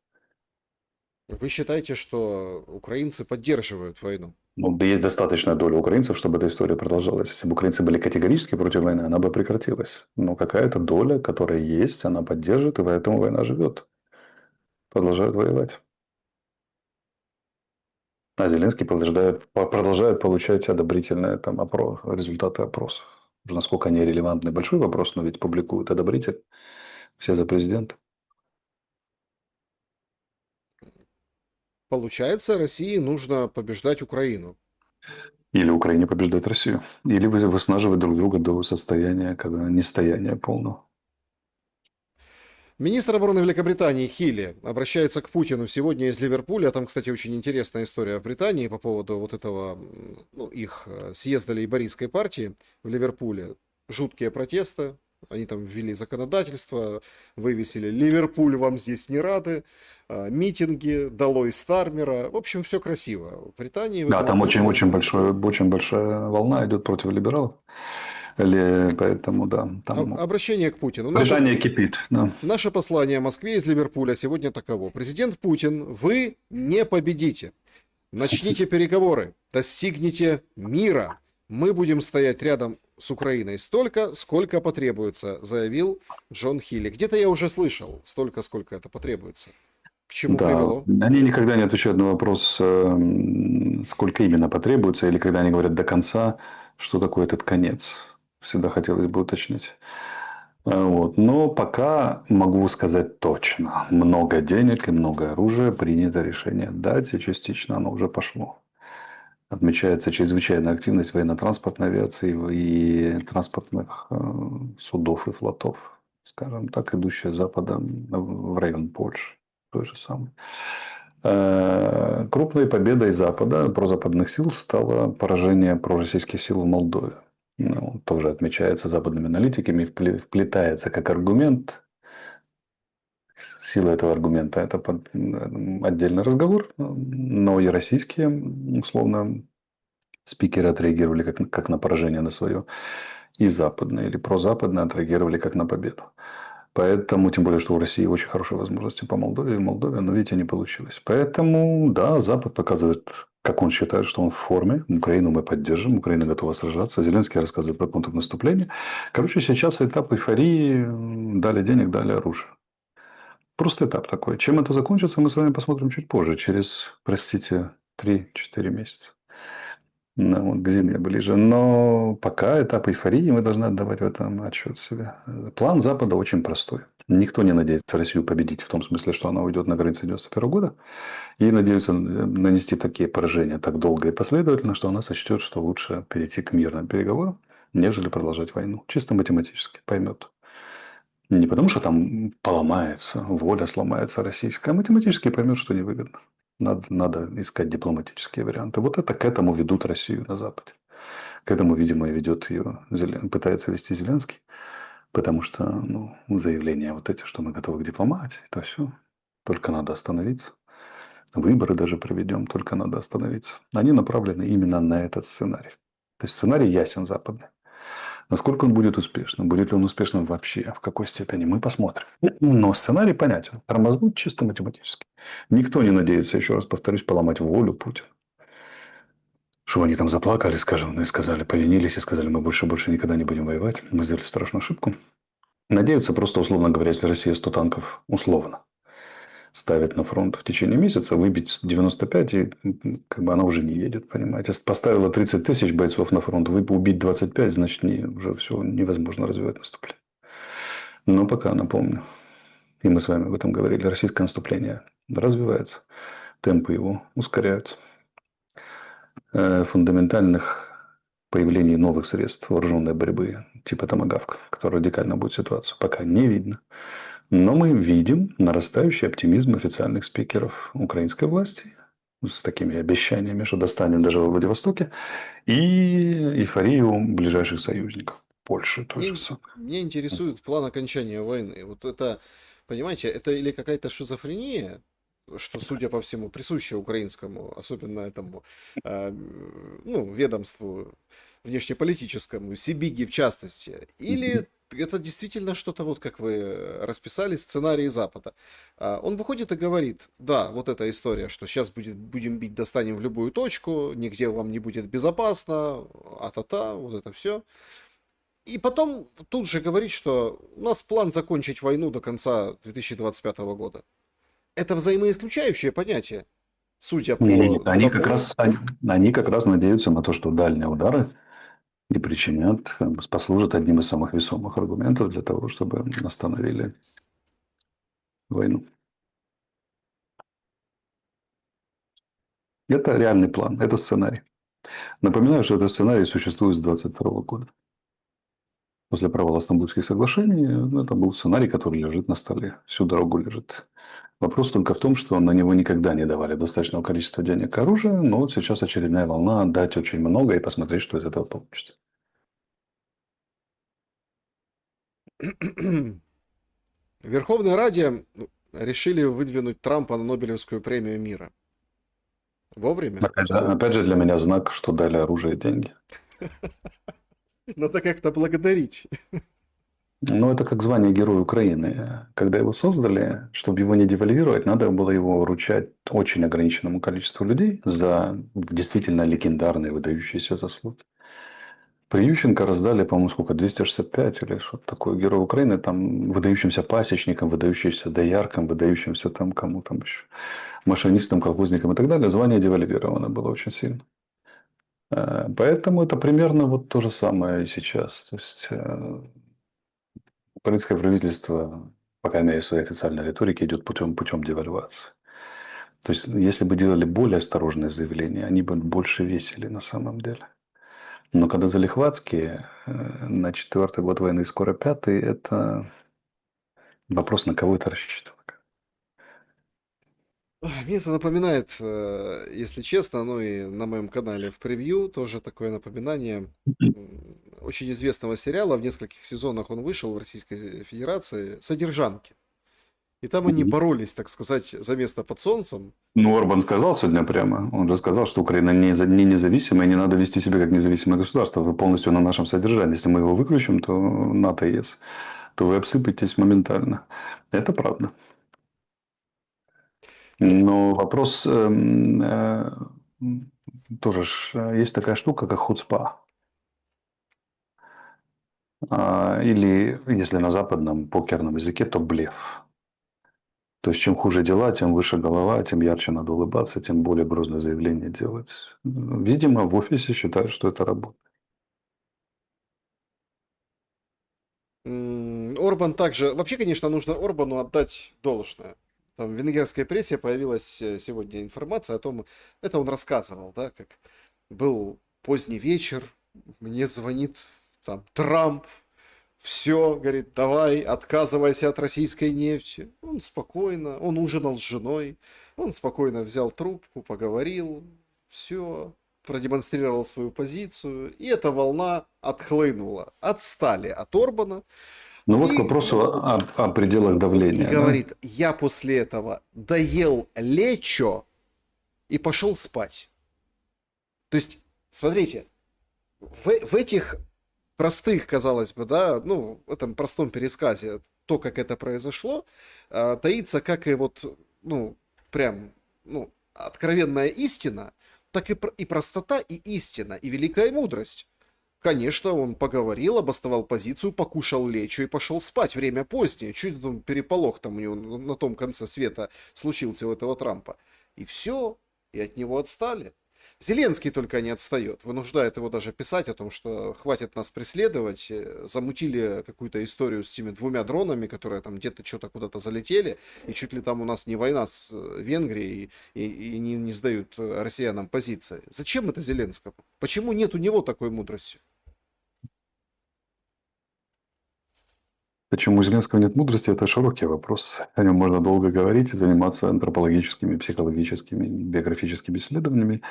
Вы считаете, что украинцы поддерживают войну? Ну, да есть достаточная доля украинцев, чтобы эта история продолжалась. Если бы украинцы были категорически против войны, она бы прекратилась. Но какая-то доля, которая есть, она поддерживает, и поэтому война живет. Продолжают воевать. А Зеленский продолжает получать одобрительные там, результаты опросов. Уже насколько они релевантны, большой вопрос, но ведь публикуют одобритель. Все за президента. Получается, России нужно побеждать Украину. Или Украине побеждать Россию. Или выснаживать друг друга до состояния, когда нестояния полного. Министр обороны Великобритании Хилли обращается к Путину сегодня из Ливерпуля. Там, кстати, очень интересная история в Британии по поводу вот этого, ну, их съезда лейбористской партии в Ливерпуле. Жуткие протесты. Они там ввели законодательство, вывесили «Ливерпуль вам здесь не рады», митинги, долой Стармера. В общем, все красиво. В Британии в Да, этом там году... очень большая волна идет против либералов. Поэтому, да, там Обращение к Путину. Британия кипит. Да. Наше послание Москве из Ливерпуля сегодня таково. Президент Путин, вы не победите. Начните переговоры, достигните мира. Мы будем стоять рядом с Украиной столько, сколько потребуется, заявил Джон Хилли. Где-то я уже слышал столько, сколько это потребуется. К чему Да, привело? они никогда не отвечают на вопрос, сколько именно потребуется, или когда они говорят до конца, что такое этот конец. Всегда хотелось бы уточнить. Вот. Но пока могу сказать точно. Много денег и много оружия, принято решение дать, и частично оно уже пошло. Отмечается чрезвычайная активность военно-транспортной авиации и транспортных судов и флотов, скажем так, идущие с запада в район Польши. Той же самой. Крупной победой Запада, прозападных сил, стало поражение пророссийских сил в Молдове. Ну, тоже отмечается западными аналитиками, вплетается как аргумент. Сила этого аргумента – это отдельный разговор, но и российские, условно, спикеры отреагировали как на поражение на свое, и западные или прозападные отреагировали как на победу. Поэтому, тем более, что у России очень хорошие возможности по Молдове и Молдове, но, видите, не получилось. Поэтому, да, Запад показывает, как он считает, что он в форме. Украину мы поддержим, Украина готова сражаться. Зеленский рассказывает про контрнаступление. Короче, сейчас этап эйфории. Дали денег, дали оружие. Просто этап такой. Чем это закончится, мы с вами посмотрим чуть позже. Через, простите, 3-4 месяца. Ну, вот к зиме ближе. Но пока этап эйфории, мы должны отдавать в этом отчет себе. План Запада очень простой. Никто не надеется Россию победить в том смысле, что она уйдет на границе 91 года. И надеются нанести такие поражения так долго и последовательно, что она сочтет, что лучше перейти к мирным переговорам, нежели продолжать войну. Чисто математически поймет. Не потому, что там поломается, воля сломается российская, а математически поймет, что невыгодно. Надо искать дипломатические варианты. Вот это к этому ведут Россию на Западе. К этому, видимо, и ведет ее, пытается вести Зеленский. Потому что заявления вот эти, что мы готовы к дипломатии, то все. Только надо остановиться. Выборы даже проведем, только надо остановиться. Они направлены именно на этот сценарий. То есть сценарий ясен западный. Насколько он будет успешным? Будет ли он успешным вообще? В какой степени? Мы посмотрим. Но сценарий понятен. Тормознуть чисто математически. Никто не надеется, еще раз повторюсь, поломать волю Путина. Что они там заплакали, скажем, и сказали, повинились и сказали, мы больше никогда не будем воевать. Мы сделали страшную ошибку. Надеются просто, условно говоря, если Россия 100 танков, условно, ставит на фронт в течение месяца, выбить 95, и как бы она уже не едет, понимаете. Если поставила 30 тысяч бойцов на фронт, убить 25, значит, уже все невозможно развивать наступление. Но пока, напомню, и мы с вами об этом говорили, российское наступление развивается, темпы его ускоряются. Фундаментальных появлений новых средств вооруженной борьбы, типа томагавка, который радикально будет ситуацию, пока не видно. Но мы видим нарастающий оптимизм официальных спикеров украинской власти с такими обещаниями, что достанем даже во Владивостоке, и эйфорию ближайших союзников. Польши тоже. Меня интересует план окончания войны. Вот это, понимаете, это или какая-то шизофрения, что, судя по всему, присуще украинскому, особенно этому, ведомству внешнеполитическому, Сибиги в частности, или это действительно что-то, вот как вы расписали, сценарий Запада. Он выходит и говорит, да, вот эта история, что сейчас будем бить, достанем в любую точку, нигде вам не будет безопасно, а-та-та, вот это все. И потом тут же говорит, что у нас план закончить войну до конца 2025 года. Это взаимоисключающее понятие, судя по Нет, тому. они как раз надеются на то, что дальние удары и причинят, послужат одним из самых весомых аргументов для того, чтобы остановили войну. Это реальный план, это сценарий. Напоминаю, что этот сценарий существует с 2022 года. После провала Стамбульских соглашений это был сценарий, который лежит на столе. Всю дорогу лежит. Вопрос только в том, что на него никогда не давали достаточного количества денег и оружия, но вот сейчас очередная волна дать очень много и посмотреть, что из этого получится. В Верховной Раде решили выдвинуть Трампа на Нобелевскую премию мира. Вовремя? Опять же, для меня знак, что дали оружие и деньги. Надо как-то благодарить. Ну, это как звание Героя Украины. Когда его создали, чтобы его не девальвировать, надо было его вручать очень ограниченному количеству людей за действительно легендарные выдающиеся заслуги. При Ющенко раздали, по-моему, сколько, 265 или что-то такое. Герой Украины, там, выдающимся пасечникам, выдающимся дояркам, выдающимся там, кому там еще, машинистам, колхозникам и так далее. Звание девальвировано было очень сильно. Поэтому это примерно вот то же самое и сейчас. То есть, украинское правительство, по крайней мере, в своей официальной риторике, идет путем девальвации. То есть, если бы делали более осторожные заявления, они бы больше весили на самом деле. Но когда залихватские, на 4-й год войны, скоро 5-й, это вопрос, на кого это рассчитано. Мне это напоминает, если честно, ну и на моем канале в превью тоже такое напоминание очень известного сериала. В нескольких сезонах он вышел в Российской Федерации «Содержанки». И там они боролись, так сказать, за место под солнцем. Ну, Орбан сказал сегодня прямо, он же сказал, что Украина не независимая, не надо вести себя как независимое государство. Вы полностью на нашем содержании. Если мы его выключим, то НАТО и ЕС, то вы обсыпетесь моментально. Это правда. Но вопрос тоже есть такая штука, как хуцпа. Или, если на западном покерном языке, то блеф. То есть, чем хуже дела, тем выше голова, тем ярче надо улыбаться, тем более грозное заявление делать. Видимо, в офисе считают, что это работа. Орбан также... Вообще, конечно, нужно Орбану отдать должное. Там в венгерской прессе появилась сегодня информация о том, это он рассказывал, да, как был поздний вечер, мне звонит там Трамп Все, говорит, давай, отказывайся от российской нефти. Он спокойно, он ужинал с женой, он спокойно взял трубку, поговорил, все, продемонстрировал свою позицию, и эта волна отхлынула. Отстали от Орбана, Ну вот к и, вопросу о пределах и давления, да? говорит, я после этого доел лечо и пошел спать. То есть, смотрите, в этих простых, казалось бы, да, ну, в этом простом пересказе, то, как это произошло, таится как и вот, ну, прям, ну, откровенная истина, так и простота, и истина, и великая мудрость. Конечно, он поговорил, обосновал позицию, покушал лечо и пошел спать. Время позднее. Чуть там переполох там у него на том конце света случился у этого Трампа. И все. И от него отстали. Зеленский только не отстает. Вынуждает его даже писать о том, что хватит нас преследовать. Замутили какую-то историю с теми двумя дронами, которые там где-то что-то куда-то залетели. И чуть ли там у нас не война с Венгрией. И не сдают россиянам позиции. Зачем это Зеленскому? Почему нет у него такой мудрости? Почему у Зеленского нет мудрости, это широкий вопрос. О нем можно долго говорить и заниматься антропологическими, психологическими, биографическими исследованиями.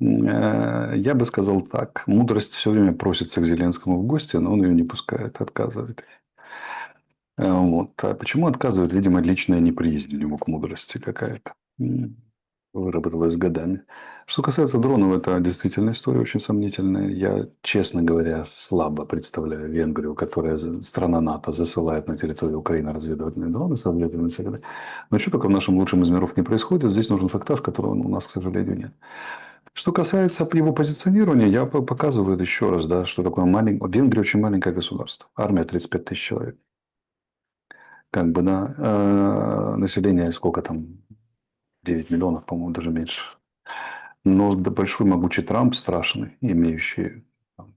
Я бы сказал так. Мудрость все время просится к Зеленскому в гости, но он ее не пускает, отказывает. Вот. А почему отказывает? Видимо, личная неприязнь у него к мудрости какая-то. Выработалась с годами. Что касается дронов, это действительно история очень сомнительная. Я, честно говоря, слабо представляю Венгрию, которая страна НАТО засылает на территорию Украины разведывательные дроны с разведывательными целями. Но что только в нашем лучшем из миров не происходит, здесь нужен фактаж, которого у нас, к сожалению, нет. Что касается его позиционирования, я показываю еще раз, да, что такое маленькое... Венгрия очень маленькое государство. Армия 35 тысяч человек. Как бы, да, население сколько там? 9 миллионов, по-моему, даже меньше. Но большой могучий Трамп, страшный, имеющий там,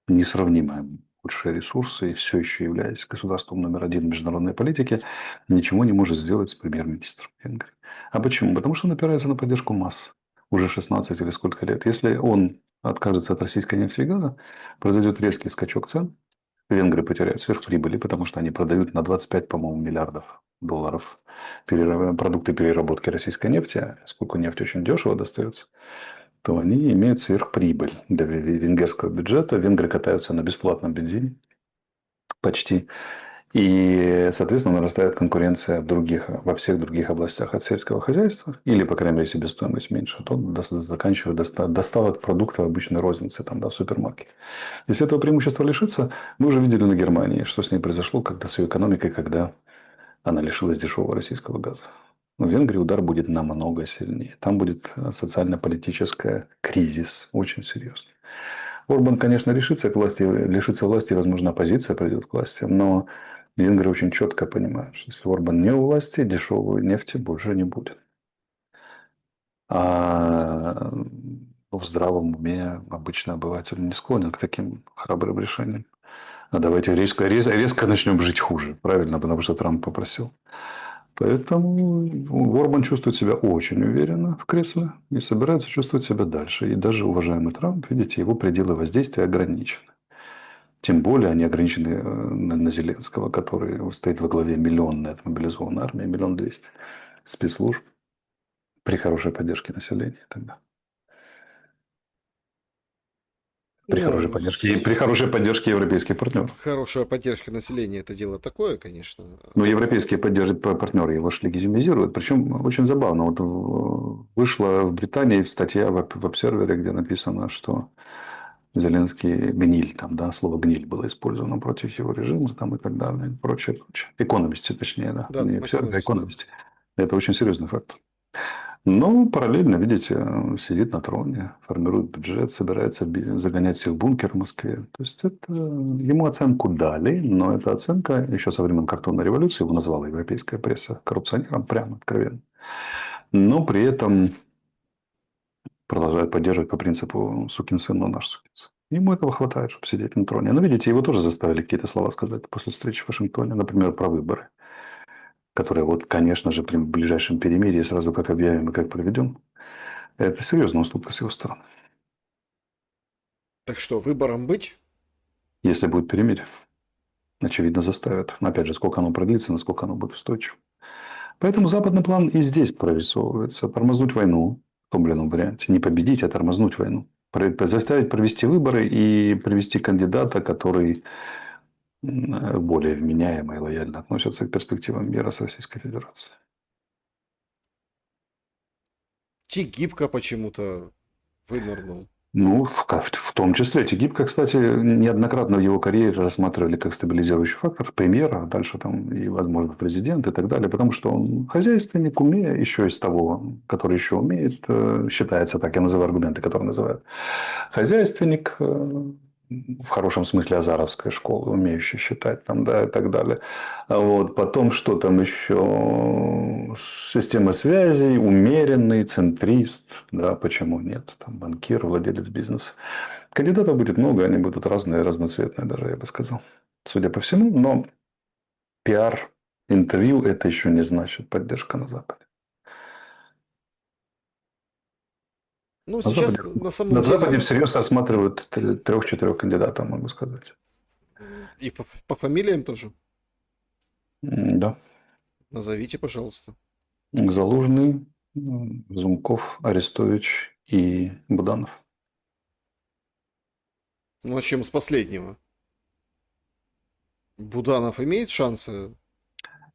несравнимые большие ресурсы и все еще являясь государством номер один в международной политике, ничего не может сделать с премьер-министром Венгрии. А почему? Потому что он опирается на поддержку масс. Уже 16 или сколько лет. Если он откажется от российской нефти и газа, произойдет резкий скачок цен. Венгры потеряют сверхприбыли, потому что они продают на 25, по-моему, миллиардов долларов продукты переработки российской нефти. А поскольку нефть очень дешево достается, то они имеют сверхприбыль для венгерского бюджета. Венгры катаются на бесплатном бензине почти. И, соответственно, нарастает конкуренция во всех других областях от сельского хозяйства. Или, по крайней мере, себестоимость меньше. То заканчивая доставок продуктов обычной розницы там, да, в супермаркете. Если этого преимущества лишиться, мы уже видели на Германии, что с ней произошло, когда с ее экономикой, когда она лишилась дешевого российского газа. В Венгрии удар будет намного сильнее. Там будет социально-политический кризис очень серьезный. Орбан, конечно, лишится власти, возможно, оппозиция придет к власти, но венгры очень четко понимают, что если Орбан не у власти, дешевой нефти больше не будет. А в здравом уме обычно обыватель не склонен к таким храбрым решениям. А давайте резко начнем жить хуже. Правильно, потому что Трамп попросил. Поэтому Орбан чувствует себя очень уверенно в кресле и собирается чувствовать себя дальше. И даже уважаемый Трамп, видите, его пределы воздействия ограничены. Тем более они ограничены на Зеленского, который стоит во главе миллионной отмобилизованной армии, 1 200 000 спецслужб при хорошей поддержке населения тогда. Ну, При хорошей поддержке европейских партнеров. хорошая поддержка населения это дело такое, конечно. Но европейские партнеры его ж легитимизируют. Причем очень забавно. Вот вышла в Британии статья в Observer, где написано, что Зеленский гниль, там, да, слово гниль было использовано против его режима там, и так далее, и прочее, прочее. Экономисты, точнее, да, Да, не Observer, а экономист. экономисты. Это очень серьезный факт. Но параллельно, видите, сидит на троне, формирует бюджет, собирается загонять всех в бункер в Москве. То есть это ему оценку дали, но эта оценка еще со времен картонной революции, его назвала европейская пресса коррупционером, прямо откровенно. Но при этом продолжает поддерживать по принципу «сукин сын, но наш сукин сын». Ему этого хватает, чтобы сидеть на троне. Но, видите, его тоже заставили какие-то слова сказать после встречи в Вашингтоне, например, про выборы, которые вот, конечно же, при ближайшем перемирии сразу как объявим и как проведем. Это серьезная уступка с его стороны. Так что, выбором быть? если будет перемирие. Очевидно, заставят. Но опять же, сколько оно продлится, насколько оно будет устойчиво. Поэтому западный план и здесь прорисовывается. Тормознуть войну в том или ином варианте. Не победить, а тормознуть войну. Заставить провести выборы и привести кандидата, который более вменяемо и лояльно относится к перспективам мира с Российской Федерацией. Тигибко почему-то вынырнул. Ну, в том числе. Тигибко, кстати, неоднократно в его карьере рассматривали как стабилизирующий фактор премьера, а дальше там и, возможно, президент и так далее, потому что он хозяйственник, умеет, еще из того, который еще умеет, считается так, я называю аргументы, которые называют. Хозяйственник, в хорошем смысле азаровская школа, умеющая считать там, да, и так далее. А вот потом что там еще? Система связей, умеренный, центрист, да, почему нет? Там банкир, владелец бизнеса. Кандидатов будет много, они будут разные, разноцветные даже, я бы сказал. Судя по всему, но пиар интервью это еще не значит поддержка на Западе. Ну, На сейчас Западе, на самом на Западе деле всерьез рассматривают трех-четырех кандидатов, могу сказать. и по фамилиям тоже. Да. Назовите, пожалуйста. Залужный, Зумков, Арестович и Буданов. Ну, начнем с последнего. Буданов имеет шансы?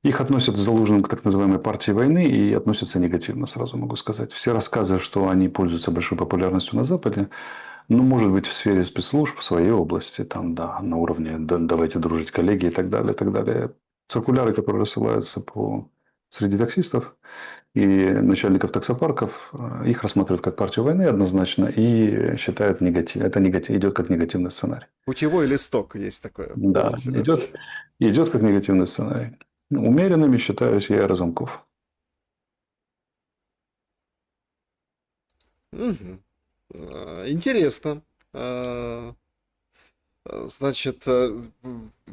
Их относят с Залужным к так называемой партии войны и относятся негативно, сразу могу сказать. Все рассказы, что они пользуются большой популярностью на Западе, ну, может быть, в сфере спецслужб в своей области, там, да, на уровне «давайте дружить, коллеги» и так далее, и так далее. Циркуляры, которые рассылаются среди таксистов и начальников таксопарков, их рассматривают как партию войны однозначно и считают негатив. Это идет как негативный сценарий. Путевой листок есть такое, Да, помните, да? идет как негативный сценарий. Умеренными считаюсь я и Разумков. Мгм. Интересно. Значит,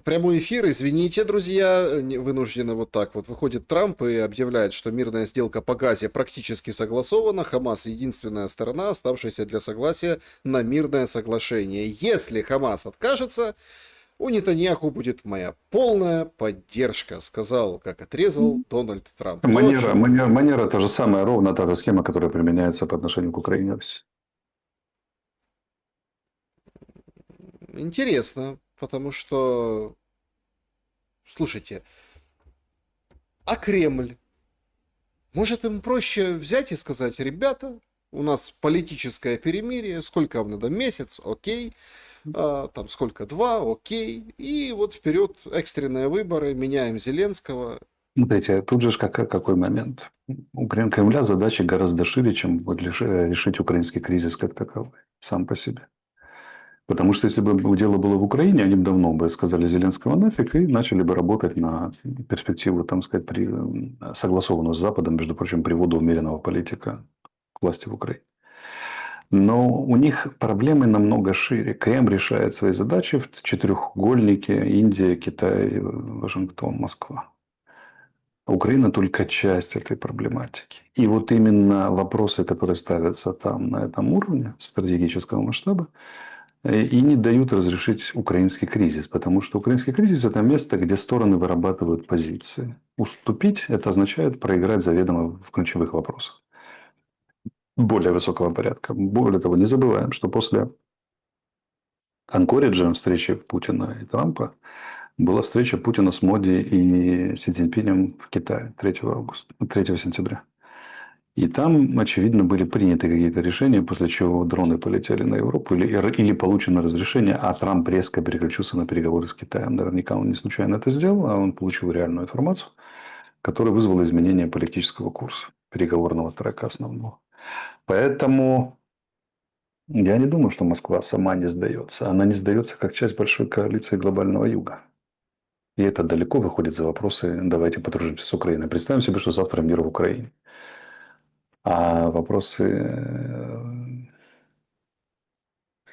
прямой эфир, извините, друзья, вынуждены вот так вот. Выходит Трамп и объявляет, что мирная сделка по Газе практически согласована. Хамас единственная сторона, оставшаяся для согласия на мирное соглашение. Если Хамас откажется, у Нетаньяху будет моя полная поддержка, сказал, как отрезал Дональд Трамп. Ну, Манера та же самая, ровно та же схема, которая применяется по отношению к Украине. интересно, потому что, слушайте, а Кремль? Может, им проще взять и сказать: ребята, у нас политическое перемирие, сколько вам надо, месяц, окей, там сколько, два, окей, и вот вперед, экстренные выборы, меняем Зеленского. Смотрите, тут же какой момент. У Кремля задачи гораздо шире, чем вот решить украинский кризис как таковой, сам по себе. Потому что если бы дело было в Украине, они бы давно бы сказали Зеленского нафиг и начали бы работать на перспективу, там сказать, согласованную с Западом, между прочим, привода умеренного политика к власти в Украине. Но у них проблемы намного шире. Кремль решает свои задачи в четырехугольнике: Индия, Китай, Вашингтон, Москва. Украина только часть этой проблематики. И вот именно вопросы, которые ставятся там на этом уровне стратегического масштаба, и не дают разрешить украинский кризис. Потому что украинский кризис – это место, где стороны вырабатывают позиции. Уступить – это означает проиграть заведомо в ключевых вопросах более высокого порядка. Более того, не забываем, что после Анкориджа, встречи Путина и Трампа, была встреча Путина с Моди и Си Цзиньпинем в Китае 3 сентября. И там, очевидно, были приняты какие-то решения, после чего дроны полетели на Европу или получено разрешение, а Трамп резко переключился на переговоры с Китаем. Наверняка он не случайно это сделал, а он получил реальную информацию, которая вызвала изменение политического курса переговорного трека основного. Поэтому я не думаю, что Москва сама не сдается. Она не сдается как часть большой коалиции глобального юга. И это далеко выходит за вопросы «давайте подружимся с Украиной». Представим себе, что завтра мир в Украине. А вопросы,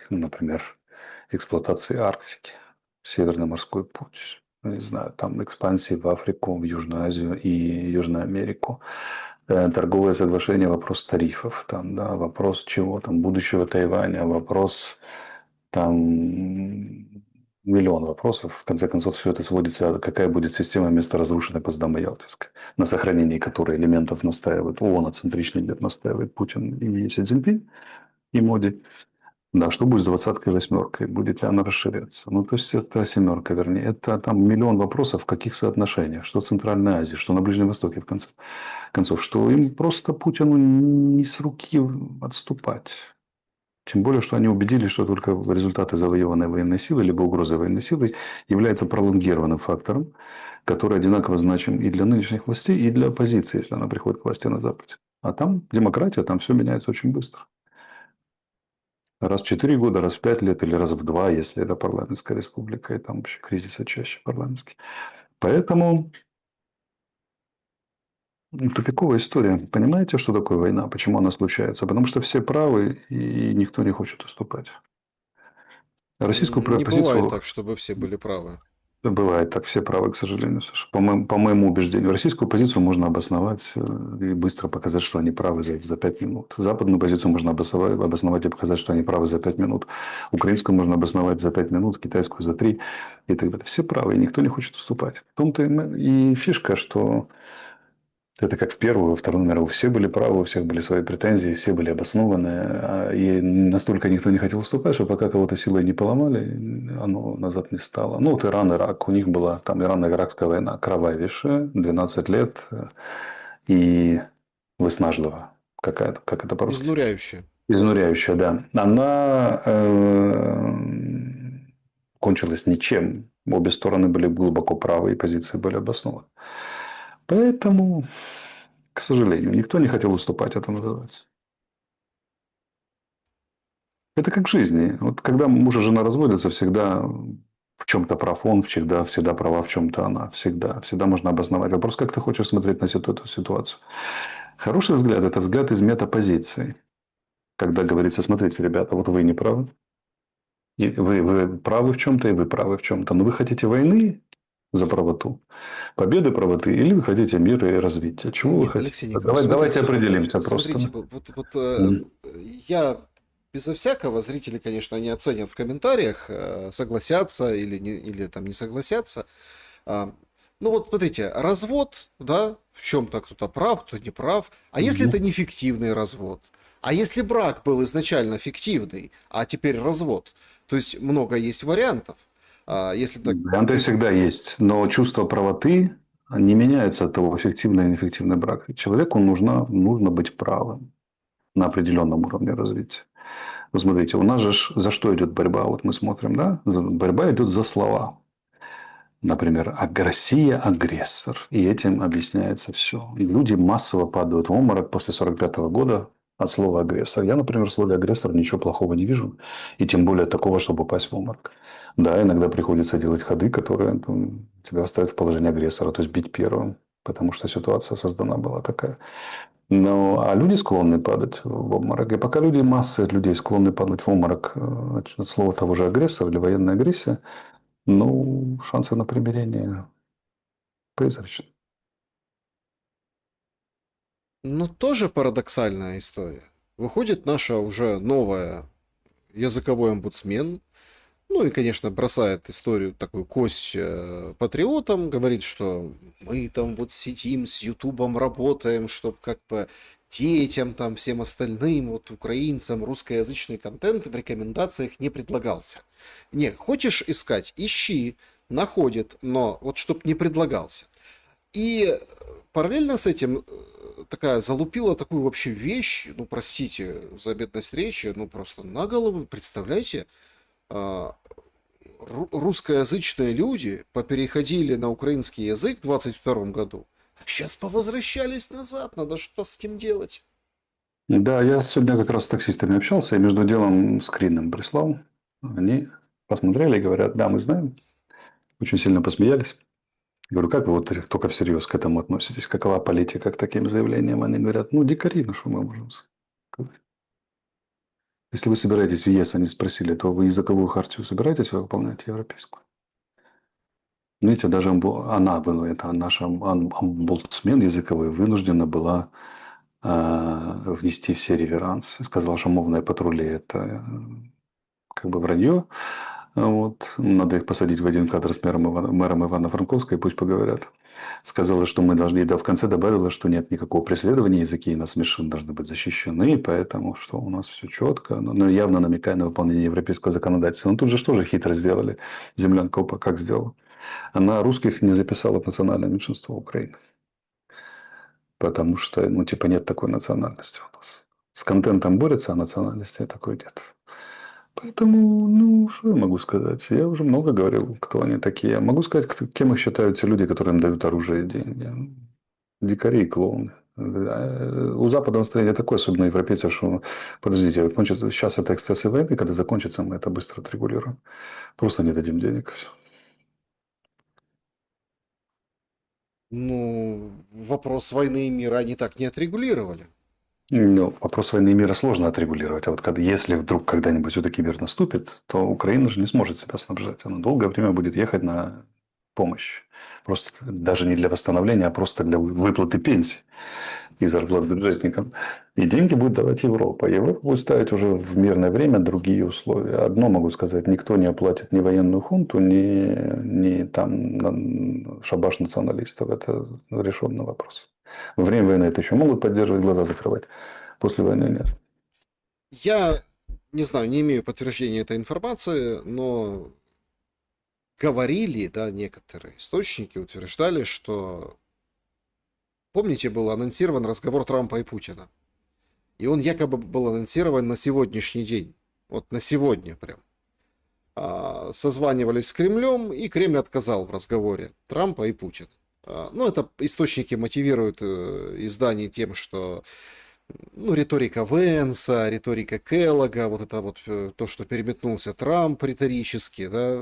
например, эксплуатации Арктики, Северный морской путь, не знаю, там экспансии в Африку, в Южную Азию и Южную Америку, торговое соглашение, вопрос тарифов, там, да, вопрос чего там, будущего Тайваня, вопрос там миллион вопросов. В конце концов, все это сводится, какая будет система вместо разрушенной Потсдама Ялтинской, на сохранении которой элементов настаивает ООН-центричный лет настаивает Путин и Си Цзиньпин, и Моди. Да, что будет с двадцаткой и восьмеркой? Будет ли она расширяться? Ну, то есть, это семерка, вернее. Это там миллион вопросов, в каких соотношениях. Что в Центральной Азии, что на Ближнем Востоке, в конце концов. Что им просто Путину не с руки отступать. Тем более, что они убедились, что только результаты завоеванной военной силы, либо угрозы военной силы является пролонгированным фактором, который одинаково значим и для нынешних властей, и для оппозиции, если она приходит к власти на Западе. А там демократия, там все меняется очень быстро. Раз в 4 года, раз в 5 лет или раз в 2, если это парламентская республика, и там вообще кризисы чаще парламентские. Поэтому тупиковая история. Понимаете, что такое война? Почему она случается? Потому что все правы, и никто не хочет уступать. Российскую Не бывает позицию так, чтобы все были правы. бывает так, все правы, к сожалению, Саша. По моему убеждению, российскую позицию можно обосновать и быстро показать, что они правы за 5 минут. Западную позицию можно обосновать и показать, что они правы за 5 минут. Украинскую можно обосновать за 5 минут, китайскую за 3 и так далее. Все правы, и никто не хочет уступать. В том-то и фишка, что это как в первую, во Вторую мировую. Все были правы, у всех были свои претензии, все были обоснованы. И настолько никто не хотел уступать, что пока кого-то силой не поломали, оно назад не стало. Ну, вот Иран, Ирак. У них была там Ирано-Иракская война кровавейшая, 12 лет и выснажливая. Какая-то, как это по-русски? Изнуряюще. Изнуряющая, да. Она кончилась ничем. Обе стороны были глубоко правы, и позиции были обоснованы. Поэтому, к сожалению, никто не хотел уступать, это называется. Это как в жизни. Вот когда муж и жена разводятся, всегда в чем-то прав он, всегда права в чем-то она. Всегда. Всегда можно обосновать. Вопрос, как ты хочешь смотреть на эту ситуацию. Хороший взгляд – это взгляд из метапозиции. Когда говорится, смотрите, ребята, вот вы не правы. И вы правы в чем-то, и вы правы в чем-то. Но вы хотите войны за правоту, победы правоты, или вы хотите мира и развития? Чего вы Нет, хотите? Алексей Николаевич, Давайте смотрите, определимся просто. смотрите, вот Мгм. я безо всякого, зрители, конечно, они оценят в комментариях, согласятся или там не согласятся. А, Ну вот смотрите, развод, да, в чем-то кто-то прав, кто не прав. А если Мгм. это не фиктивный развод? А если брак был изначально фиктивный, а теперь развод? То есть много есть вариантов. Если так, Варианты всегда есть, но чувство правоты не меняется от того, эффективный или неэффективный брак. Человеку нужно быть правым на определенном уровне развития. Вот смотрите, у нас же за что идет борьба? Вот мы смотрим, да? Борьба идет за слова. Например, Россия – агрессор. И этим объясняется все. И люди массово падают в обморок после 1945 года от слова агрессор. Я, например, в слове агрессор ничего плохого не вижу. И тем более такого, чтобы упасть в обморок. Да, иногда приходится делать ходы, которые тебя ставят в положение агрессора, то есть бить первым. Потому что ситуация создана была такая. А люди склонны падать в обморок. И пока массы людей склонны падать в обморок от слова того же агрессор или военная агрессия, ну, шансы на примирение призрачны. ну, тоже парадоксальная история. Выходит наша уже новая языковой омбудсмен. Ну и, конечно, бросает историю такую кость патриотам, говорит, что мы там вот сидим с Ютубом, работаем, чтобы как бы детям, там, всем остальным, вот украинцам, русскоязычный контент в рекомендациях не предлагался. Не, хочешь искать, ищи, находит, но вот чтоб не предлагался. И параллельно с этим такая залупила такую вообще вещь, ну простите за бедность речи, ну просто на голову, представляете, а, русскоязычные люди попереходили на украинский язык в 22 году, а сейчас повозвращались назад, надо что с этим делать. Да, я сегодня как раз с таксистами общался, и между делом скрин им прислал. Они посмотрели и говорят, да, мы знаем. Очень сильно посмеялись. Говорю, как вы вот только всерьез к этому относитесь? Какова политика к таким заявлениям? Они говорят, ну, дикари, ну, что мы можем сказать? Если вы собираетесь в ЕС, они спросили, то вы языковую хартию собираетесь выполнять европейскую? Видите, даже она, ну, это наша омбудсмен языковой вынуждена была внести все реверансы. Сказала, что мовные патрули – это как бы вранье. Вот. Надо их посадить в один кадр с мэром Ивано-Франковска и пусть поговорят. Сказала, что мы должны, и да, в конце добавила, что нет никакого преследования, языки и нас меньшин должны быть защищены, поэтому что у нас все четко, но явно намекая на выполнение европейского законодательства. Но тут же что же хитро сделали, землянка ОПА как сделала? Она русских не записала в национальное меньшинство Украины, потому что, ну, типа, нет такой национальности у нас. С контентом борется, а национальности такой нет. Поэтому, ну, что я могу сказать? Я уже много говорил, кто они такие. Могу сказать, кем их считают те люди, которые им дают оружие и деньги. Дикари и клоуны. У Запада настроение такое, особенно европейцев, что подождите, кончится, сейчас это эксцессы войны, когда закончится, мы это быстро отрегулируем. Просто не дадим денег. Все. Ну, вопрос войны и мира они так не отрегулировали. Ну, вопрос войны и мира сложно отрегулировать. А вот когда, если вдруг когда-нибудь все-таки мир наступит, то Украина же не сможет себя снабжать. Она долгое время будет ехать на помощь. Просто даже не для восстановления, а просто для выплаты пенсий и зарплат бюджетникам. И деньги будет давать Европа. Европа будет ставить уже в мирное время другие условия. Одно могу сказать. Никто не оплатит ни военную хунту, ни там шабаш националистов. Это решенный вопрос. Во время войны это еще могут поддерживать, глаза закрывать. После войны нет. Я не знаю, не имею подтверждения этой информации, но говорили, да, некоторые источники утверждали, что, помните, был анонсирован разговор Трампа и Путина. И он якобы был анонсирован на сегодняшний день. Вот на сегодня прям. Созванивались с Кремлем, и Кремль отказал в разговоре Трампа и Путина. Ну, это источники мотивируют издание тем, что ну, риторика Венса, риторика Келлога, вот это вот то, что переметнулся Трамп риторически, да.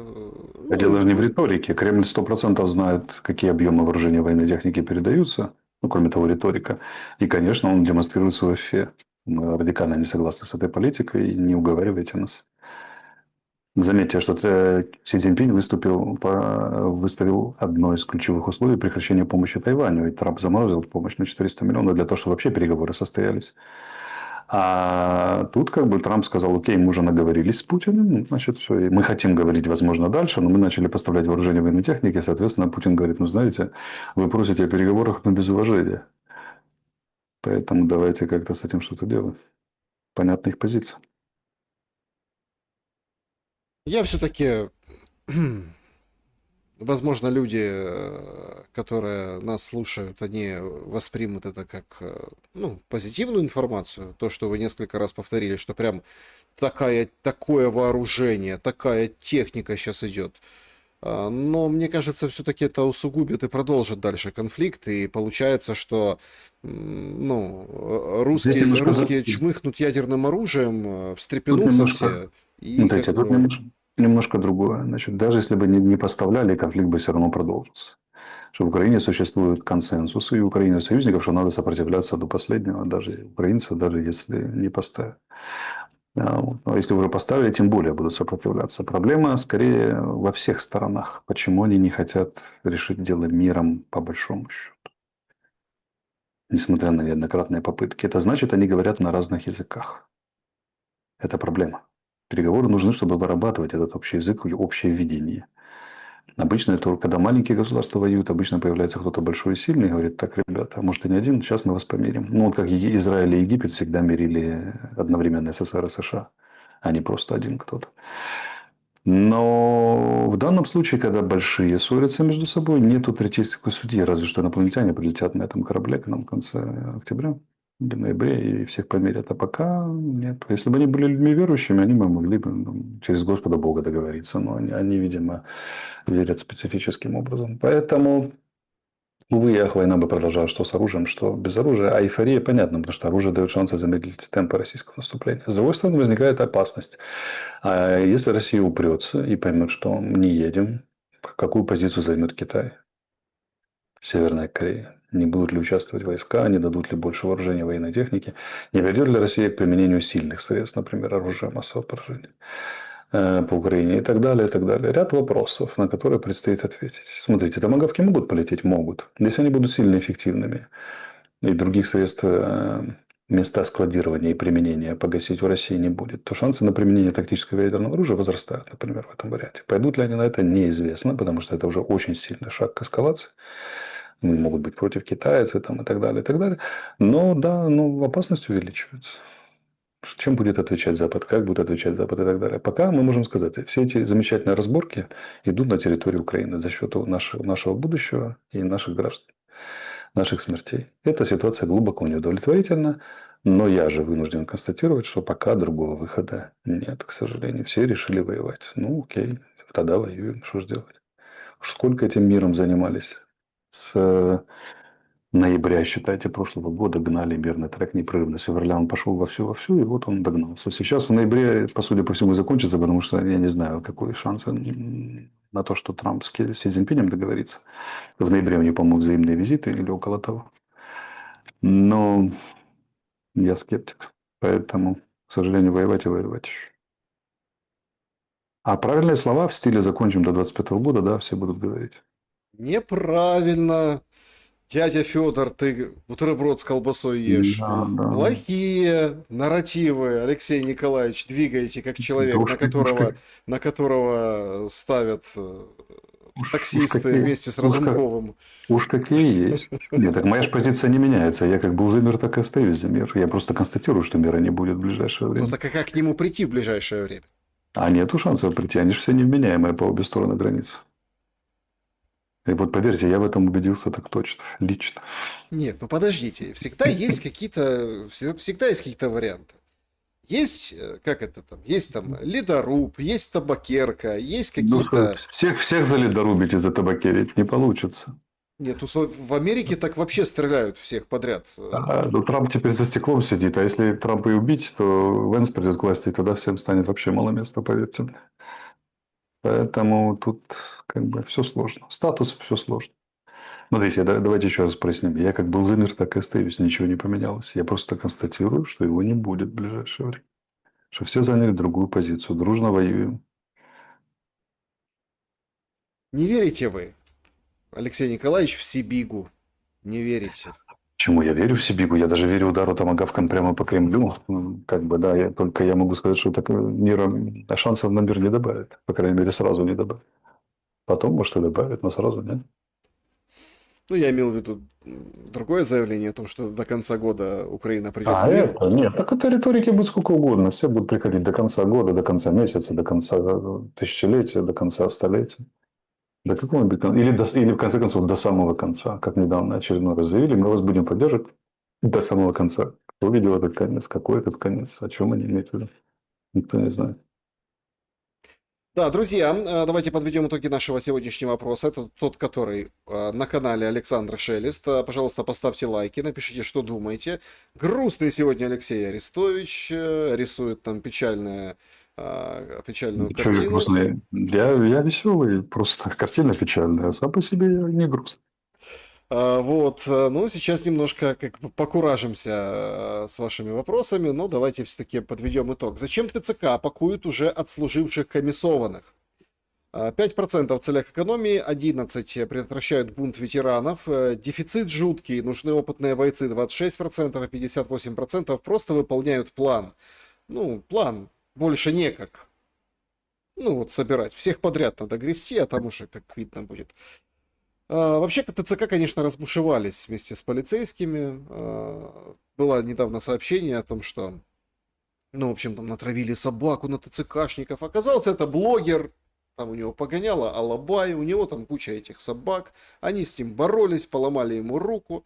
А дело же не в Ну, риторике. Кремль 100% знает, какие объемы вооружения военной техники передаются. Ну, кроме того, риторика. И, конечно, он демонстрирует свою фе. Мы радикально не согласны с этой политикой. Не уговаривайте нас. Заметьте, что Си Цзиньпинь выставил одно из ключевых условий прекращения помощи Тайваню. И Трамп заморозил помощь на 400 миллионов для того, чтобы вообще переговоры состоялись. А тут как бы Трамп сказал, окей, мы уже наговорились с Путиным, значит, все, и мы хотим говорить, возможно, дальше, но мы начали поставлять вооружение военной техники, соответственно, Путин говорит, ну, знаете, вы просите о переговорах, но без уважения. Поэтому давайте как-то с этим что-то делать. Понятна их позиция. я все-таки, возможно, люди, которые нас слушают, они воспримут это как, ну, позитивную информацию. То, что вы несколько раз повторили, что прям такое вооружение, такая техника сейчас идет. Но мне кажется, все-таки это усугубит и продолжит дальше конфликт. И получается, что ну, Здесь русские чмыхнут ядерным оружием, тут встрепенутся немножко, все. И как смотрите, тут бы немножко другое. Значит, даже если бы не поставляли, конфликт бы все равно продолжился. Что в Украине существует консенсус, и у Украины союзников, что надо сопротивляться до последнего, даже украинцы, даже если не поставят. А если уже поставили, тем более будут сопротивляться. Проблема скорее во всех сторонах. Почему они не хотят решить дело миром по большому счету? Несмотря на неоднократные попытки. Это значит, они говорят на разных языках. Это проблема. Переговоры нужны, чтобы вырабатывать этот общий язык и общее видение. Обычно это когда маленькие государства воюют, обычно появляется кто-то большой и сильный и говорит, так, ребята, а может и не один, сейчас мы вас помирим. Ну, вот как Израиль и Египет всегда мирили одновременно СССР и США, а не просто один кто-то. Но в данном случае, когда большие ссорятся между собой, нету третейского судьи, разве что инопланетяне прилетят на этом корабле к нам в конце октября или ноября и всех помирят. А пока нет. Если бы они были людьми верующими, они бы могли бы через Господа Бога договориться. Но они, видимо, верят специфическим образом. Поэтому, увы и ах, война бы продолжалась что с оружием, что без оружия. А эйфория понятна, потому что оружие дает шансы замедлить темпы российского наступления. С другой стороны, возникает опасность. А если Россия упрется и поймет, что не едем, какую позицию займет Китай? Северная Корея? Не будут ли участвовать войска, не дадут ли больше вооружения военной техники? Не придет ли Россия к применению сильных средств, например, оружия массового поражения по Украине и так далее, и так далее. Ряд вопросов, на которые предстоит ответить. Смотрите, томагавки могут полететь? Могут. Если они будут сильно эффективными и других средств места складирования и применения погасить у России не будет, то шансы на применение тактического ядерного оружия возрастают, например, в этом варианте. Пойдут ли они на это, неизвестно, потому что это уже очень сильный шаг к эскалации. Могут быть против китайцев там, и так далее, и так далее. Но да, ну, опасность увеличивается. Чем будет отвечать Запад, как будет отвечать Запад и так далее. Пока мы можем сказать, все эти замечательные разборки идут на территории Украины за счет нашего будущего и наших граждан, наших смертей. Эта ситуация глубоко неудовлетворительна, но я же вынужден констатировать, что пока другого выхода нет, к сожалению. Все решили воевать. Ну, окей, тогда воюем, что ж делать. Сколько этим миром занимались с ноября, считайте, прошлого года гнали мирный трек непрерывно. С февраля он пошел вовсю, и вот он догнался. Сейчас в ноябре, по судя по всему, закончится, потому что я не знаю, какой шанс на то, что Трамп с Си Цзиньпинем договорится. В ноябре у них, по-моему, взаимные визиты или около того. Но я скептик. Поэтому, к сожалению, воевать и воевать еще. А правильные слова в стиле «закончим до 25 года», да, все будут говорить. Неправильно. Дядя Федор, ты бутерброд с колбасой ешь. Да, да. Плохие нарративы, Алексей Николаевич, двигаете как человек, Да на которого ставят уж таксисты какие, вместе с Разумковым. уж какие есть. Нет, так моя же позиция не меняется. Я как был за мир, так и остаюсь за мир. Я просто констатирую, что мира не будет в ближайшее Ну время. так а как к нему прийти в ближайшее время? А нету шансов прийти. Они же все невменяемые по обе стороны границы. И вот поверьте, я в этом убедился так точно, лично. Нет, ну подождите, всегда есть какие-то варианты. Есть, как это там, есть там ледоруб, есть табакерка, есть Ну, какие-то... всех заледорубить из-за табакерить не получится. Нет, ну в Америке так вообще стреляют всех подряд. Ну, Трамп теперь за стеклом сидит, а если Трампа и убить, то Венс придет к власти, и тогда всем станет вообще мало места, поверьте мне. Поэтому тут как бы все сложно. Статус все сложно. Смотрите, давайте еще раз проясним. Я как был за мир, так и остаюсь. Ничего не поменялось. Я просто констатирую, что его не будет в ближайшее время. Что все заняли другую позицию. Дружно воюем. Не верите вы, Алексей Николаевич, в Сибигу? Не верите? Чему я верю в Сибигу? Я даже верю удару томагавком прямо по Кремлю. Как бы, да, только я могу сказать, что так мира, шансов на мир не добавит. По крайней мере, сразу не добавит. Потом, может, и добавит, но сразу нет. Ну, я имел в виду другое заявление о том, что до конца года Украина придет в мир. Это? Нет, так это риторики будет сколько угодно. Все будут приходить до конца года, до конца месяца, до конца тысячелетия, до конца столетия. До какого-нибудь или в конце концов до самого конца, как недавно очередной раз заявили, мы вас будем поддерживать до самого конца. Кто видел этот конец? Какой этот конец? О чем они имеют в виду? Никто не знает. Да, друзья, давайте подведем итоги нашего сегодняшнего опроса. Это тот, который на канале Александр Шелест. Пожалуйста, поставьте лайки, напишите, что думаете. Грустный сегодня Алексей Арестович рисует там печальную картину. Я веселый, просто картина печальная, а сам по себе я не грустный. Вот, ну, сейчас немножко как бы покуражимся с вашими вопросами, но давайте все-таки подведем итог. Зачем ТЦК пакуют уже отслуживших комиссованных? 5% в целях экономии, 11% предотвращают бунт ветеранов, дефицит жуткий, нужны опытные бойцы 26%, и 58% просто выполняют план. Ну, план больше некак. Ну, вот собирать. Всех подряд надо грести, а там уже как видно будет. Вообще, ТЦК, конечно, разбушевались вместе с полицейскими. Было недавно сообщение о том, что, ну, в общем, там натравили собаку на ТЦКшников. Оказалось, это блогер. Там у него погоняло алабай, у него там куча этих собак. Они с ним боролись, поломали ему руку.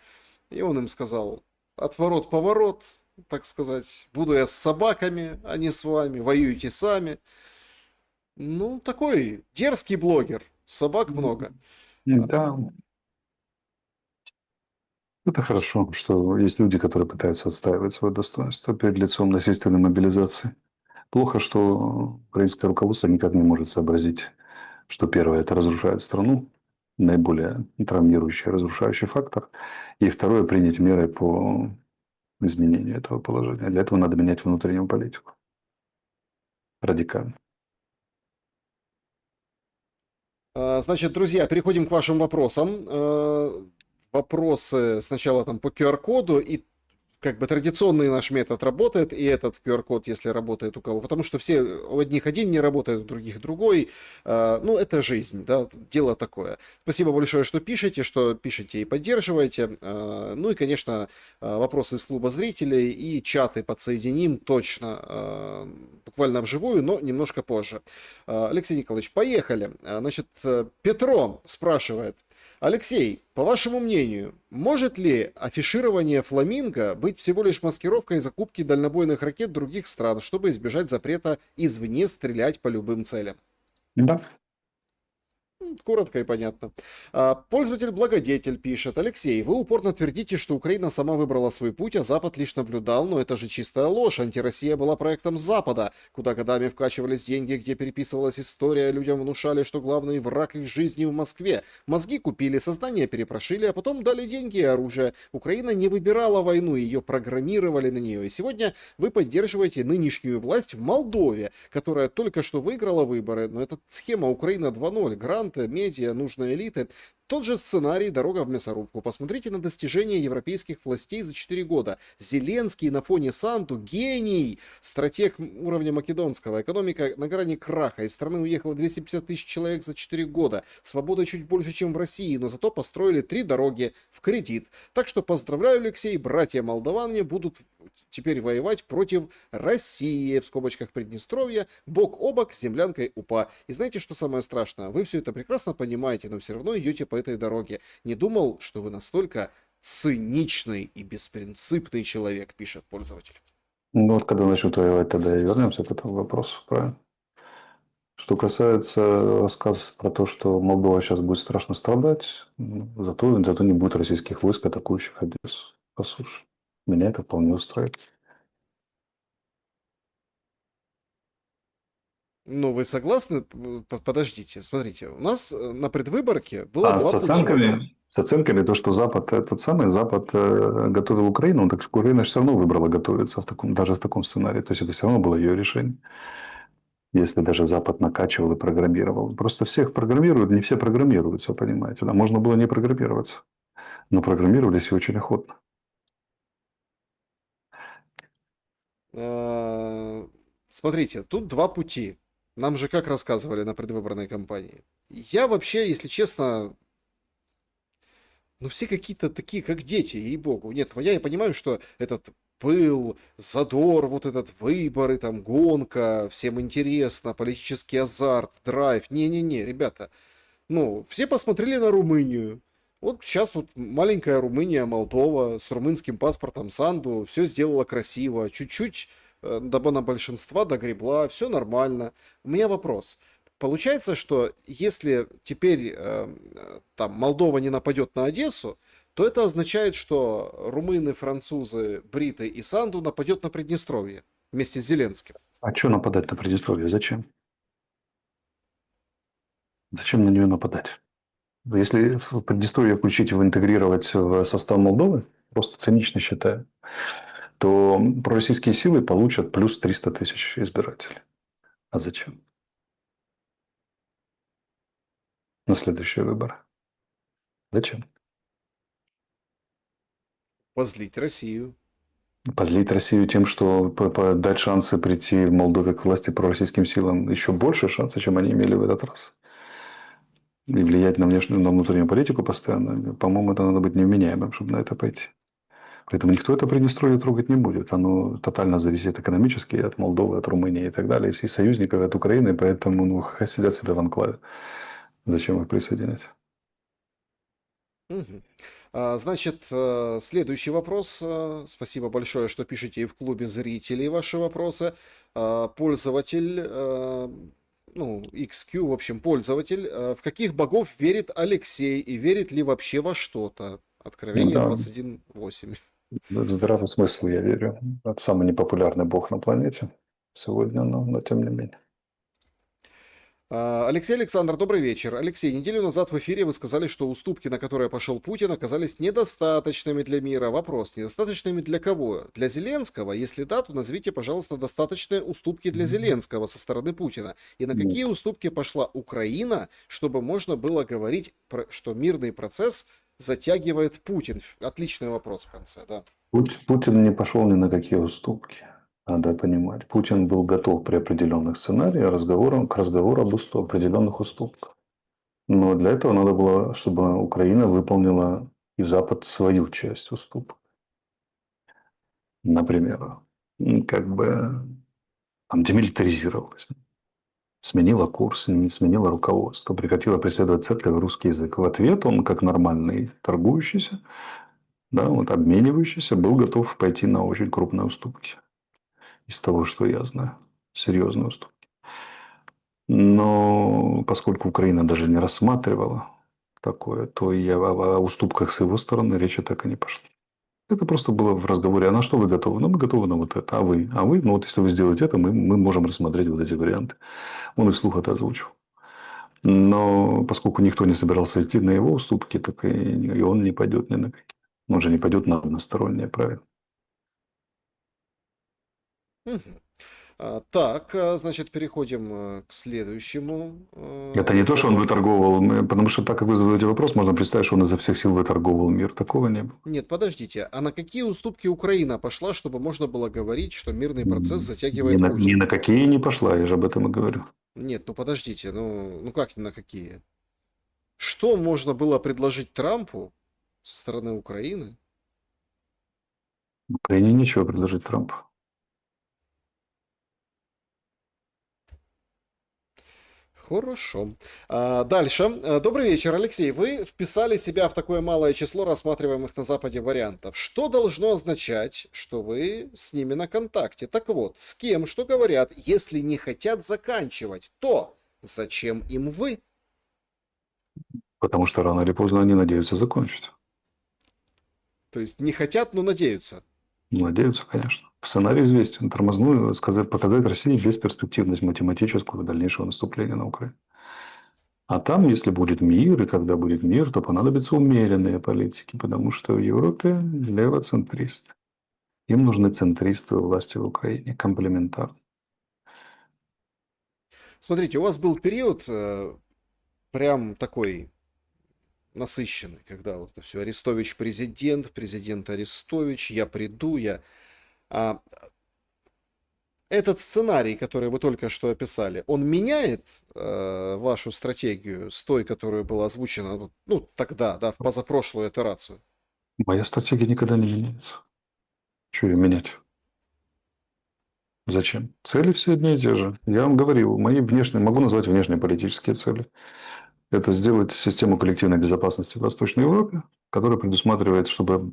И он им сказал, отворот-поворот, так сказать. Буду я с собаками, а не с вами. Воюйте сами. Ну, такой дерзкий блогер. Собак много. Да, это хорошо, что есть люди, которые пытаются отстаивать свое достоинство перед лицом насильственной мобилизации. Плохо, что украинское руководство никак не может сообразить, что первое – это разрушает страну, наиболее травмирующий, разрушающий фактор. И второе – принять меры по изменению этого положения. Для этого надо менять внутреннюю политику. Радикально. Значит, друзья, переходим к вашим вопросам. Вопросы сначала там по QR-коду, и как бы традиционный наш метод работает, и этот QR-код, если работает у кого, потому что все, у одних один не работает, у других другой, ну, это жизнь, да, дело такое. Спасибо большое, что пишете и поддерживаете, ну и, конечно, вопросы из клуба зрителей и чаты подсоединим точно, буквально вживую, но немножко позже. Алексей Николаевич, поехали. Значит, Петро спрашивает: Алексей, по вашему мнению, может ли афиширование фламинго быть всего лишь маскировкой закупки дальнобойных ракет других стран, чтобы избежать запрета извне стрелять по любым целям? Да. Коротко и понятно. Пользователь-благодетель пишет: Алексей, вы упорно твердите, что Украина сама выбрала свой путь, а Запад лишь наблюдал, но это же чистая ложь. Антироссия была проектом Запада, куда годами вкачивались деньги, где переписывалась история, людям внушали, что главный враг их жизни в Москве. Мозги купили, сознание перепрошили, а потом дали деньги и оружие. Украина не выбирала войну, ее программировали на нее. И сегодня вы поддерживаете нынешнюю власть в Молдове, которая только что выиграла выборы. Но это схема Украина 2.0, гранты, медиа, нужные элиты. Тот же сценарий «Дорога в мясорубку». Посмотрите на достижения европейских властей за 4 года. Зеленский на фоне Санду — гений, стратег уровня македонского. Экономика на грани краха. Из страны уехало 250 тысяч человек за 4 года. Свобода чуть больше, чем в России, но зато построили 3 дороги в кредит. Так что поздравляю, Алексей, братья молдаване будут теперь воевать против России, в скобочках Приднестровья, бок о бок с землянкой УПА. И знаете, что самое страшное? Вы все это прекрасно понимаете, но все равно идете по этой дороге. Не думал, что вы настолько циничный и беспринципный человек, пишет пользователь. Ну вот когда начнут воевать, тогда и вернемся к этому вопросу, правильно? Что касается рассказа про то, что Молдова сейчас будет страшно страдать, зато не будет российских войск, атакующих Одессу по суше. Меня это вполне устраивает. Ну, вы согласны? Подождите, смотрите, у нас на предвыборке было А два пути. с оценками то, что Запад, этот самый Запад готовил Украину, так Украина все равно выбрала готовиться даже в таком сценарии. То есть это все равно было ее решение. Если даже Запад накачивал и программировал. Просто всех программируют, не все программируются, понимаете. Да, можно было не программироваться. Но программировались и очень охотно. Смотрите, тут два пути. Нам же как рассказывали на предвыборной кампании. Я вообще, если честно, ну все какие-то такие, как дети, ей-богу. Нет, я понимаю, что этот пыл, задор, вот этот выборы, там гонка, всем интересно, политический азарт, драйв. Не-не-не, ребята, ну, все посмотрели на Румынию. Вот сейчас вот маленькая Румыния, Молдова с румынским паспортом Санду, все сделала красиво, чуть-чуть до большинства догребла, все нормально. У меня вопрос. Получается, что если теперь там Молдова не нападет на Одессу, то это означает, что румыны, французы, бриты и Санду нападет на Приднестровье вместе с Зеленским. А что нападать на Приднестровье? Зачем? Зачем на нее нападать? Если в Приднестровье включить и интегрировать в состав Молдовы, просто цинично считаю, то пророссийские силы получат плюс 300 тысяч избирателей. А зачем? На следующие выборы. Зачем? Позлить Россию. Позлить Россию тем, что дать шансы прийти в Молдове к власти пророссийским силам еще больше шансов, чем они имели в этот раз. И влиять на внутреннюю политику постоянно. По-моему, это надо быть невменяемым, чтобы на это пойти. Поэтому никто это Приднестровье трогать не будет. Оно тотально зависит экономически от Молдовы, от Румынии и так далее. И все союзников от Украины, поэтому хай сидят себе в анклаве. Зачем их присоединять? Мгм. Значит, следующий вопрос. Спасибо большое, что пишете и в клубе зрителей ваши вопросы. Пользователь, ну, XQ, в общем, пользователь. В каких богов верит Алексей и верит ли вообще во что-то? Откровение Да, 21.8. в здравый смысл я верю. Это самый непопулярный бог на планете сегодня, но тем не менее. Алексей Александр, добрый вечер. Алексей, неделю назад в эфире вы сказали, что уступки, на которые пошел Путин, оказались недостаточными для мира. Вопрос, недостаточными для кого? Для Зеленского? Если да, то назовите, пожалуйста, достаточные уступки для Зеленского со стороны Путина. И на какие уступки пошла Украина, чтобы можно было говорить, что мирный процесс затягивает Путин? Отличный вопрос в конце, да. Путин не пошел ни на какие уступки. Надо понимать. Путин был готов при определенных сценариях к разговору об определенных уступках. Но для этого надо было, чтобы Украина выполнила и Запад свою часть уступок. Например, как бы там демилитаризировалась, сменила курс, сменила руководство, прекратила преследовать церковь и русский язык. В ответ он, как нормальный торгующийся, да, вот обменивающийся, был готов пойти на очень крупные уступки. Из того, что я знаю. Серьезные уступки. Но поскольку Украина даже не рассматривала такое, то и о уступках с его стороны речи так и не пошло. Это просто было в разговоре. А на что вы готовы? Ну, мы готовы на вот это. А вы? А вы? Ну, вот если вы сделаете это, мы можем рассмотреть вот эти варианты. Он и вслух это озвучил. Но поскольку никто не собирался идти на его уступки, так и он не пойдет ни на какие. Он же не пойдет на одностороннее, правильно? Мгм. Так, значит, переходим к следующему Это не то, что он вопросу. выторговывал, потому что так как вы задаете вопрос, можно представить, что он изо всех сил выторговывал мир. Такого не было. Нет, подождите, а на какие уступки Украина пошла, чтобы можно было говорить, что мирный процесс Ни затягивает на, ни Путин? на какие не пошла, я же об этом и говорю. Нет, ну подождите, ну как ни на какие? Что можно было предложить Трампу со стороны Украины? Украине нечего предложить Трампу. Хорошо. Дальше. Добрый вечер, Алексей. Вы вписали себя в такое малое число рассматриваемых на Западе вариантов. Что должно означать, что вы с ними на контакте? Так вот, с кем, что говорят, если не хотят заканчивать, то зачем им вы? Потому что рано или поздно они надеются закончить. То есть не хотят, но надеются. Надеются, конечно. Сценарий известен. Тормозную, показать России бесперспективность математическую дальнейшего наступления на Украину. А там, если будет мир, и когда будет мир, то понадобятся умеренные политики, потому что в Европе левоцентристы. Им нужны центристы у власти в Украине, комплементарно. Смотрите, у вас был период прям такой насыщенный, когда вот это все Арестович президент, президент Арестович, я приду, я... А, этот сценарий, который вы только что описали, он меняет вашу стратегию с той, которая была озвучена, ну, тогда, да, в позапрошлую итерацию? Моя стратегия никогда не меняется. Что ее менять? Зачем? Цели все одни и те же. Я вам говорил, мои внешние, могу назвать внешнеполитические цели. Это сделать систему коллективной безопасности в Восточной Европе, которая предусматривает, чтобы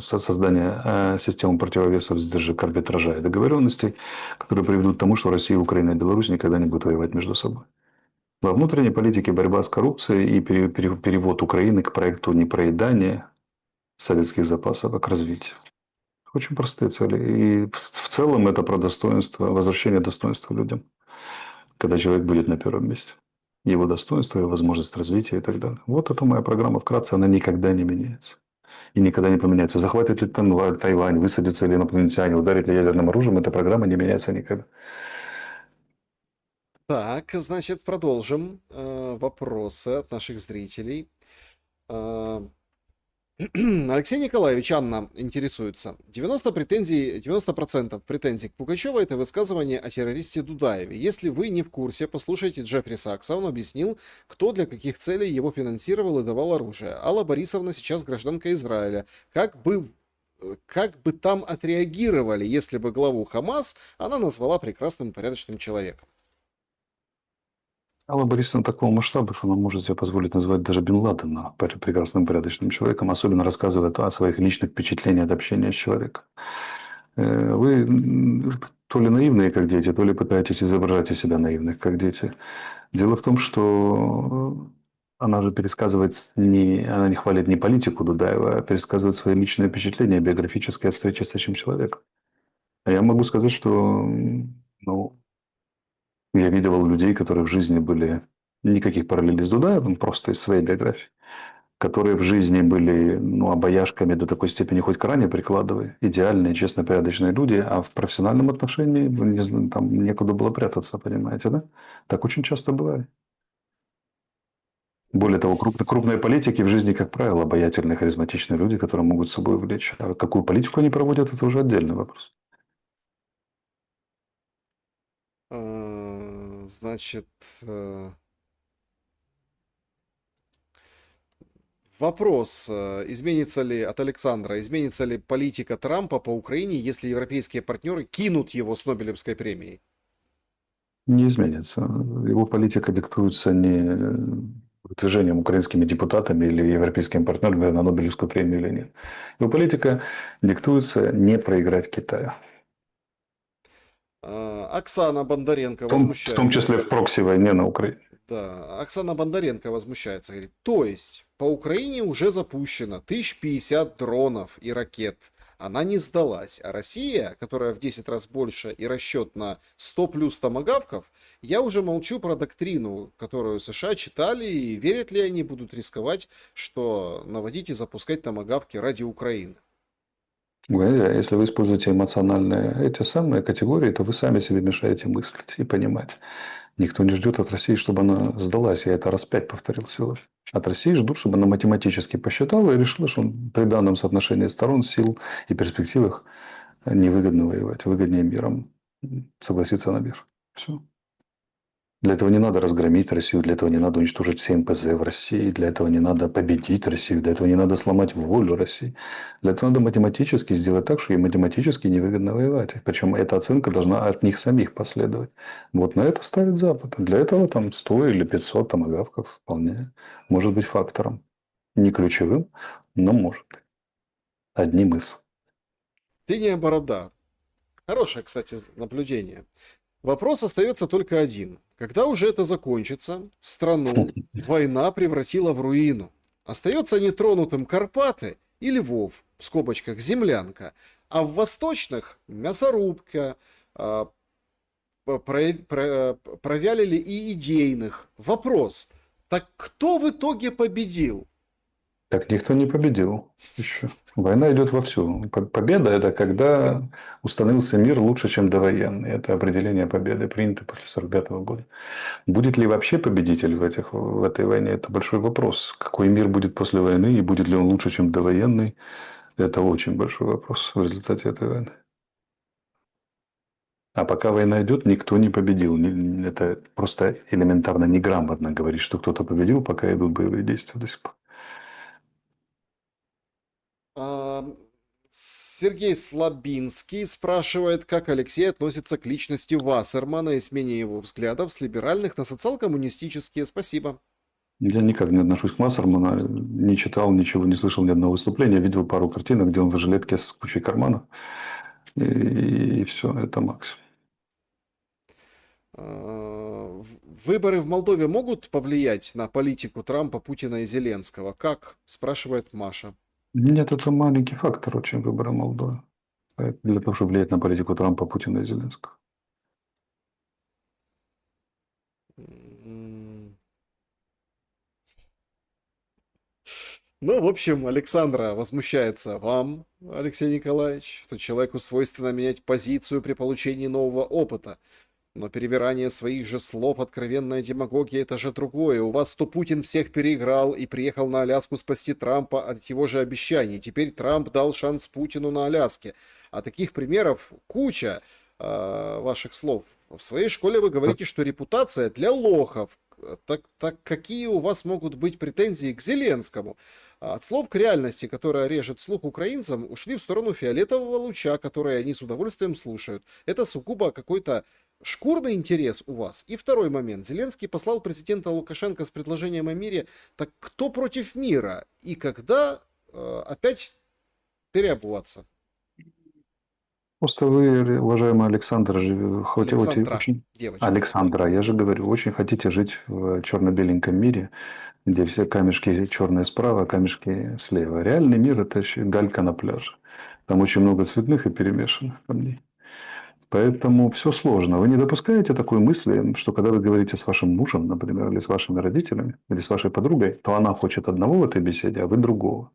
создание системы противовесов, сдержек, арбитража и договоренностей, которые приведут к тому, что Россия, Украина и Беларусь никогда не будут воевать между собой. Во внутренней политике борьба с коррупцией и перевод Украины к проекту непроедания советских запасов, а к развитию. Очень простые цели. И в целом это про достоинство, возвращение достоинства людям, когда человек будет на первом месте. Его достоинство, его возможность развития и так далее. Вот это моя программа. Вкратце, она никогда не меняется. И никогда не поменяется. Захватит ли там Тайвань, высадятся ли инопланетяне, ударит ли ядерным оружием, эта программа не меняется никогда. Так, значит, продолжим вопросы от наших зрителей. Э, Алексей Николаевич, Анна интересуется. 90% претензий к Пугачеву — это высказывание о террористе Дудаеве. Если вы не в курсе, послушайте Джеффри Сакса. Он объяснил, кто для каких целей его финансировал и давал оружие. Алла Борисовна сейчас гражданка Израиля. Как бы там отреагировали, если бы главу Хамас она назвала прекрасным и порядочным человеком? Алла Борисовна такого масштаба, что она может себе позволить назвать даже Бен Ладена прекрасным порядочным человеком, особенно рассказывая о своих личных впечатлениях от общения с человеком. Вы то ли наивные, как дети, то ли пытаетесь изображать из себя наивных, как дети. Дело в том, что она же пересказывает, она не хвалит не политику Дудаева, а пересказывает свои личные впечатления биографические от встречи с этим человеком. А я могу сказать, что ну, я видел людей, которые в жизни были никаких параллелей с Дудаевым, просто из своей биографии, которые в жизни были обаяшками до такой степени, хоть к ране прикладывая, идеальные, честно порядочные люди, а в профессиональном отношении не знаю, там некуда было прятаться, понимаете, да? Так очень часто бывает. Более того, крупные политики в жизни, как правило, обаятельные, харизматичные люди, которые могут с собой увлечь. А какую политику они проводят, это уже отдельный вопрос. Значит, э, вопрос, изменится ли от Александра, изменится ли политика Трампа по Украине, если европейские партнеры кинут его с Нобелевской премией? Не изменится. Его политика диктуется не движением украинскими депутатами или европейскими партнерами на Нобелевскую премию или нет. Его политика диктуется не проиграть Китаю. Оксана Бондаренко В том возмущается. числе в прокси-войне на Украине. Да, Оксана Бондаренко возмущается, говорит, то есть по Украине уже запущено 1050 дронов и ракет. Она не сдалась. А Россия, которая в 10 раз больше и расчет на 100 плюс томагавков, я уже молчу про доктрину, которую США читали, и верят ли они будут рисковать, что наводить и запускать томагавки ради Украины. Если вы используете эмоциональные эти самые категории, то вы сами себе мешаете мыслить и понимать. Никто не ждет от России, чтобы она сдалась. Я это раз 5 повторил всего. От России ждут, чтобы она математически посчитала и решила, что при данном соотношении сторон, сил и перспективах невыгодно воевать. Выгоднее миром согласиться на мир. Все. Для этого не надо разгромить Россию, для этого не надо уничтожить все НПЗ в России, для этого не надо победить Россию, для этого не надо сломать волю России. Для этого надо математически сделать так, что ей математически невыгодно воевать. Причем эта оценка должна от них самих последовать. Вот на это ставит Запад. Для этого там 100 или 500 томагавков вполне может быть фактором. Не ключевым, но может быть. Одним из. Синяя борода. Хорошее, кстати, наблюдение. Вопрос остается только один. Когда уже это закончится, страну война превратила в руину. Остается нетронутым Карпаты и Львов, в скобочках землянка, а в восточных мясорубка, провялили и идейных. Вопрос, так кто в итоге победил? Так никто не победил еще. Война идет вовсю. Победа – это когда установился мир лучше, чем довоенный. Это определение победы, принято после 1945 года. Будет ли вообще победитель в этой войне – это большой вопрос. Какой мир будет после войны и будет ли он лучше, чем довоенный – это очень большой вопрос в результате этой войны. А пока война идет, никто не победил. Это просто элементарно неграмотно говорить, что кто-то победил, пока идут боевые действия до сих пор. А, Сергей Слабинский спрашивает, как Алексей относится к личности Вассермана и смене его взглядов с либеральных на социал-коммунистические. Спасибо. Я никак не отношусь к Массерману, не читал ничего, не слышал ни одного выступления. Видел пару картинок, где он в жилетке с кучей карманов. И все, это максимум. Выборы в Молдове могут повлиять на политику Трампа, Путина и Зеленского? Как? Спрашивает Маша. Нет, это маленький фактор очень выбора Молдовы. Для того, чтобы влиять на политику Трампа, Путина и Зеленского. Ну, в общем, Александра возмущается вам, Алексей Николаевич, что человеку свойственно менять позицию при получении нового опыта. Но перевирание своих же слов, откровенная демагогия – это же другое. У вас то Путин всех переиграл и приехал на Аляску спасти Трампа от его же обещаний. Теперь Трамп дал шанс Путину на Аляске. А таких примеров куча ваших слов. В своей школе вы говорите, что репутация для лохов. Так какие у вас могут быть претензии к Зеленскому? От слов к реальности, которая режет слух украинцам, ушли в сторону фиолетового луча, который они с удовольствием слушают. Это сугубо какой-то шкурный интерес у вас. И второй момент. Зеленский послал президента Лукашенко с предложением о мире. Так кто против мира? И когда опять переобуваться? Просто вы, уважаемый Александр, хотите Александра, очень... девочка. Александра, я же говорю, очень хотите жить в черно-беленьком мире, где все камешки черные справа, а камешки слева. Реальный мир – это галька на пляже. Там очень много цветных и перемешанных камней. Поэтому все сложно. Вы не допускаете такой мысли, что когда вы говорите с вашим мужем, например, или с вашими родителями, или с вашей подругой, то она хочет одного в этой беседе, а вы другого.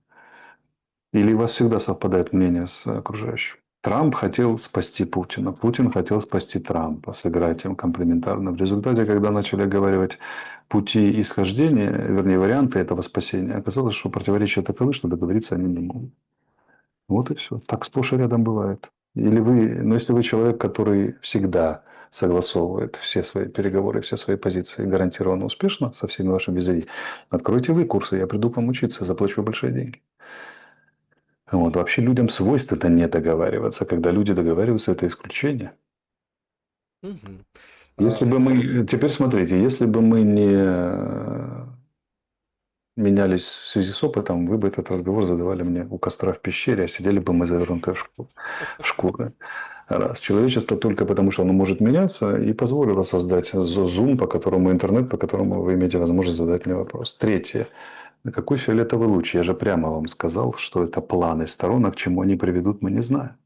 Или у вас всегда совпадает мнение с окружающим? Трамп хотел спасти Путина, Путин хотел спасти Трампа, сыграть им комплементарно. В результате, когда начали оговаривать пути исхождения, вернее, варианты этого спасения, оказалось, что противоречия таковы, что договориться они не могут. Вот и все. Так сплошь и рядом бывает. Или вы, но если вы человек, который всегда согласовывает все свои переговоры, все свои позиции гарантированно успешно со всеми вашими визави, откройте вы курсы, я приду к вам учиться, заплачу большие деньги. Вот. Вообще людям свойственно не договариваться. Когда люди договариваются, это исключение. Мгм. Если А, бы мы... Теперь смотрите, если бы мы не менялись в связи с опытом, вы бы этот разговор задавали мне у костра в пещере, а сидели бы мы завернутые в шкуры. Раз. Человечество только потому, что оно может меняться, и позволило создать Zoom, по которому интернет, по которому вы имеете возможность задать мне вопрос. Третье. Какой фиолетовый луч? Я же прямо вам сказал, что это планы сторон, а к чему они приведут, мы не знаем.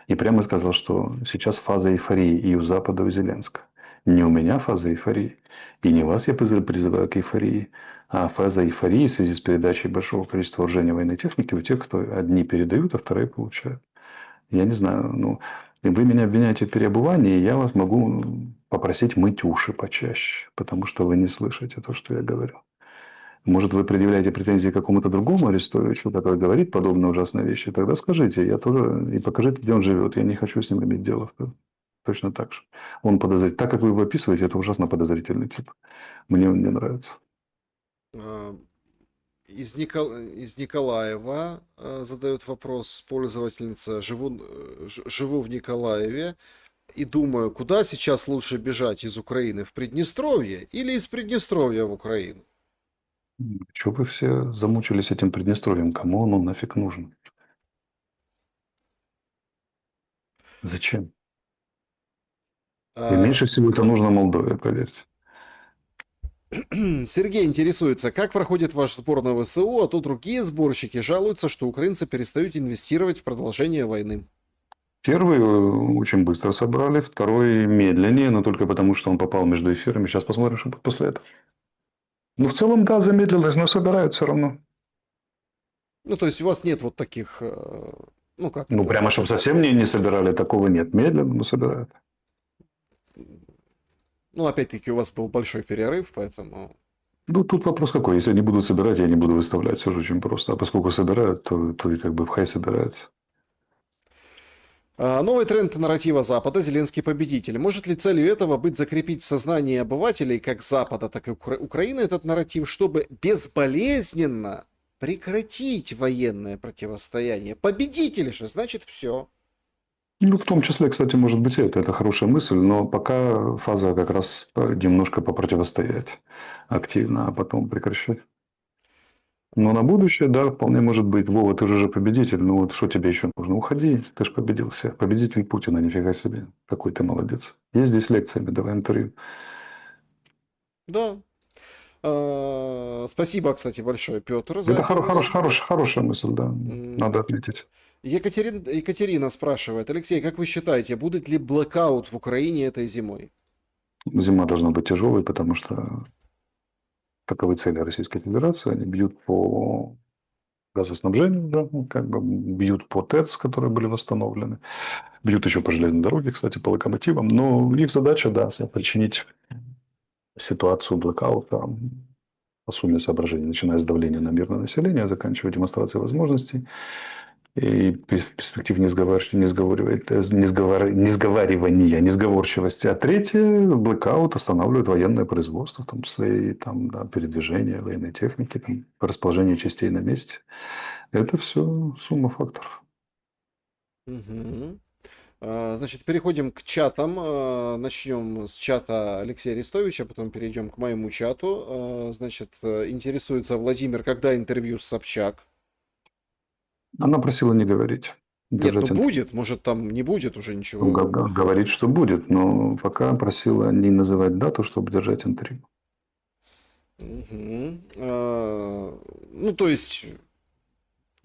И прямо сказал, что сейчас фаза эйфории и у Запада, и у Зеленского. Не у меня фаза эйфории, и не вас я призываю к эйфории, а фаза эйфории в связи с передачей большого количества вооружения военной техники у тех, кто одни передают, а вторые получают. Я не знаю, ну, вы меня обвиняете в переобувании, я вас могу попросить мыть уши почаще, потому что вы не слышите то, что я говорю. Может, вы предъявляете претензии к какому-то другому Арестовичу, который говорит подобные ужасные вещи, тогда скажите, я тоже, и покажите, где он живет. Я не хочу с ним иметь дело. Точно так же. Он подозрительный. Так, как вы его описываете, это ужасно подозрительный тип. Мне он не нравится. а, из Николаева задает вопрос пользовательница. Живу в Николаеве и думаю, куда сейчас лучше бежать из Украины, в Приднестровье или из Приднестровья в Украину? Чего вы все замучились этим Приднестровьем? Кому оно нафиг нужно? Зачем? И А, меньше всего это нужно Молдове, поверьте. Сергей интересуется, как проходит ваш сбор на ВСУ, а то другие сборщики жалуются, что украинцы перестают инвестировать в продолжение войны. Первый очень быстро собрали, второй медленнее, но только потому, что он попал между эфирами. Сейчас посмотрим, что будет после этого. Ну, в целом, да, замедлилось, но собирают все равно. Ну, то есть у вас нет вот таких, ну, как Ну, это, прямо, чтобы совсем не собирали, такого нет. Медленно, но собирают. ну, опять-таки у вас был большой перерыв, поэтому... Ну, тут вопрос какой. Если они будут собирать, я не буду выставлять. Все же очень просто. А поскольку собирают, то и как бы хай собирается. Новый тренд нарратива Запада — Зеленский победитель. Может ли целью этого быть закрепить в сознании обывателей как Запада, так и Украины этот нарратив, чтобы безболезненно прекратить военное противостояние? Победитель же, значит, все. Ну, в том числе, кстати, может быть, и это хорошая мысль, но пока фаза как раз немножко попротивостоять активно, а потом прекращать. Но на будущее, да, вполне может быть. Вова, ты же уже победитель, ну вот что тебе еще нужно? Уходи, ты же победил всех. Победитель Путина, нифига себе. Какой ты молодец. Езди с лекциями, давай интервью. Да. Спасибо, кстати, большое, Петр, за Это эту мысль. хорошая мысль, да, М, надо отметить. Екатерина спрашивает: Алексей, как вы считаете, будет ли блэкаут в Украине этой зимой? Зима должна быть тяжелой, потому что таковы цели Российской Федерации. Они бьют по газоснабжению, да, ну, как бы бьют по ТЭЦ, которые были восстановлены. Бьют еще по железной дороге, кстати, по локомотивам. Но их задача, да, причинить ситуацию блэкаута по сумме соображений, начиная с давления на мирное население, заканчивая демонстрацией возможностей и перспектив несговорчивости. А третье, блэкаут останавливает военное производство, в том числе и там, да, передвижение военной техники, там, расположение частей на месте. Это все сумма факторов. Мгм. Значит, переходим к чатам. Начнем с чата Алексея Арестовича, потом перейдем к моему чату. Значит, интересуется Владимир, когда интервью с Собчак? Она просила не говорить, Нет, ну держать интервью. будет, может там не будет уже ничего. Говорит, что будет, но пока просила не называть дату, чтобы держать интервью. Мгм. Ну, то есть